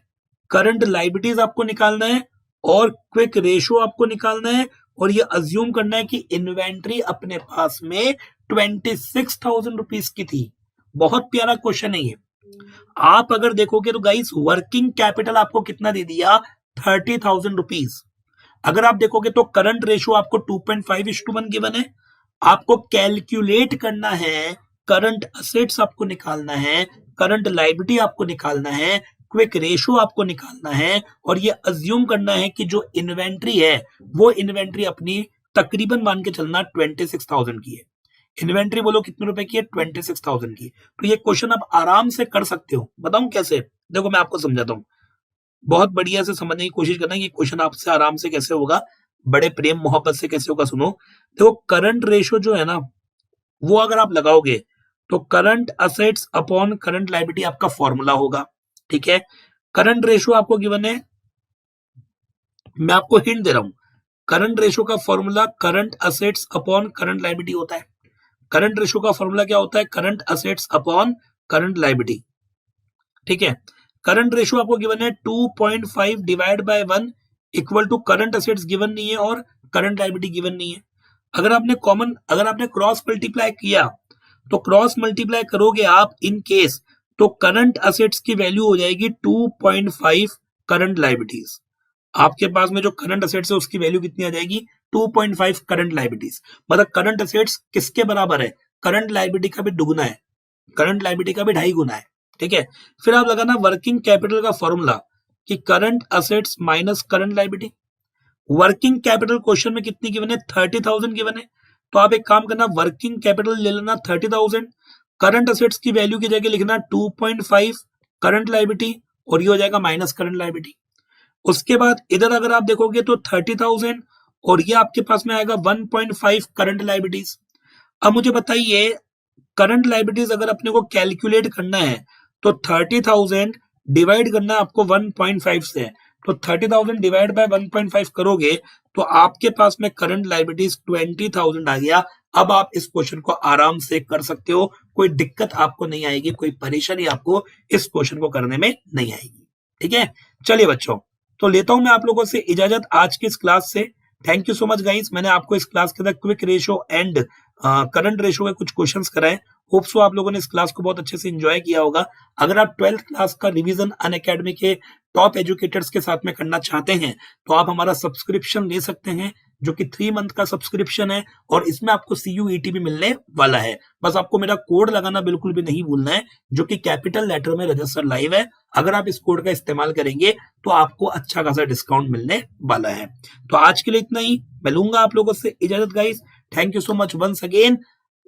करंट लाइबिलिटीज आपको निकालना है, और क्विक रेशो आपको निकालना है। और ये अज्यूम करना है कि इन्वेंट्री अपने पास में 26,000 रुपीज की थी। बहुत प्यारा क्वेश्चन है ये। आप अगर देखोगे तो गाइस, वर्किंग कैपिटल आपको कितना दे दिया, 30,000 रुपीज। अगर आप देखोगे तो करंट रेशो आपको 2.5:1 गिवन है। आपको कैलकुलेट करना है, करंट असेट्स आपको निकालना है, करंट लायबिलिटी आपको निकालना है, क्विक रेशो आपको निकालना है, और ये अज्यूम करना है कि जो इन्वेंट्री है वो इन्वेंट्री अपनी तकरीबन मान के चलना 26,000 की है। इन्वेंट्री बोलो कितने रुपए की है, 26,000 की। तो ये क्वेश्चन आप आराम से कर सकते हो। बताऊं कैसे, देखो मैं आपको समझाता हूँ, बहुत बढ़िया से समझने की कोशिश करना कि क्वेश्चन आपसे आराम से कैसे होगा, बड़े प्रेम मोहब्बत से कैसे होगा। सुनो, देखो करंट रेशो जो है ना, वो अगर आप लगाओगे तो current assets upon current liability आपका फॉर्मूला होगा, ठीक है। करंट रेशो आपको गिवन है मैं आपको हिंट दे रहा हूं, करंट रेशो का formula current assets upon current liability होता है। करंट रेशो का फॉर्मूला क्या होता है? Current assets upon current liability. ठीक है, करंट रेशो आपको गिवन है 2.5 divide by 1 equal to current assets given नहीं है और करंट लायबिलिटी गिवन नहीं है। अगर आपने क्रॉस मल्टीप्लाई किया तो क्रॉस मल्टीप्लाई करोगे आप इन केस, तो करंट असेट्स की वैल्यू हो जाएगी 2.5 करंट लायबिलिटीज। आपके पास में जो करंट असेट्स है उसकी वैल्यू कितनी आ जाएगी? 2.5 करंट लायबिलिटीज। मतलब करंट असेट्स किसके बराबर है? करंट लायबिलिटी का भी दुगुना है, करंट लायबिलिटी का भी 2.5 गुना है। ठीक है, फिर आप लगाना वर्किंग कैपिटल का फॉर्मूला कि current assets minus current liability. Working capital question में कितनी गिवन है? 30,000 गिवन है। तो आप एक काम करना, वर्किंग कैपिटल ले लेना 30,000, करंट असेट्स की वैल्यू की जगह लिखना 2.5 करंट लायबिलिटी और ये हो जाएगा माइनस करंट लायबिलिटी। उसके बाद इधर अगर आप देखोगे तो 30,000 और ये आपके पास में आएगा 1.5 करंट लायबिलिटीज। अब मुझे बताइए, करंट लायबिलिटीज अगर अपने को कैलकुलेट करना है तो 30,000 डिवाइड करना है आपको 1.5 से, तो 30,000 डिवाइड बाय 1.5 करोगे तो आपके पास में करंट लायबिलिटीज 20,000 आ गया। अब आप इस क्वेश्चन को आराम से कर सकते हो, कोई दिक्कत आपको नहीं आएगी, कोई परेशानी आपको इस क्वेश्चन को करने में नहीं आएगी। ठीक है, चलिए बच्चों, तो लेता हूं मैं आप लोगों से इजाजत आज की इस क्लास से। Thank you so much guys, मैंने आपको इस क्लास के अंदर quick ratio and current ratio के कुछ क्वेश्चंस कराए। होप सो आप लोगों ने इस क्लास को बहुत अच्छे से एंजॉय किया होगा। अगर आप 12th क्लास का रिवीजन अनअकैडमी के टॉप एजुकेटर्स के साथ में करना चाहते हैं तो आप हमारा सब्सक्रिप्शन ले सकते हैं, जो कि 3 मंथ का सब्सक्रिप्शन है और इसमें आपको CUET भी मिलने वाला है। बस आपको मेरा कोड लगाना बिल्कुल भी नहीं भूलना है, जो कि कैपिटल लेटर में रजिस्टर लाइव है। अगर आप इस कोड का इस्तेमाल करेंगे तो आपको अच्छा खासा डिस्काउंट मिलने वाला है। तो आज के लिए इतना ही, मैं लूंगा आप लोगों से इजाजत guys. Thank you so much once again.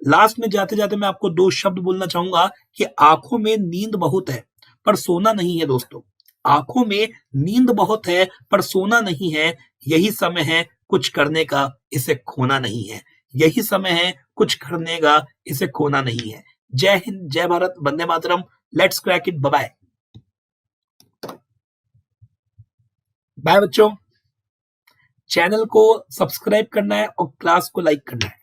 Last में जाते जाते मैं आपको 2 शब्द बोलना चाहूंगा कि आंखों में नींद बहुत है पर सोना नहीं है दोस्तों। आंखों में नींद बहुत है पर सोना नहीं है, यही समय है कुछ करने का, इसे खोना नहीं है। यही समय है कुछ करने का, इसे खोना नहीं है। जय हिंद, जय भारत, वंदे मातरम, let's crack it, bye bye. Bye बच्चों, चैनल को सब्सक्राइब करना है और क्लास को लाइक करना है।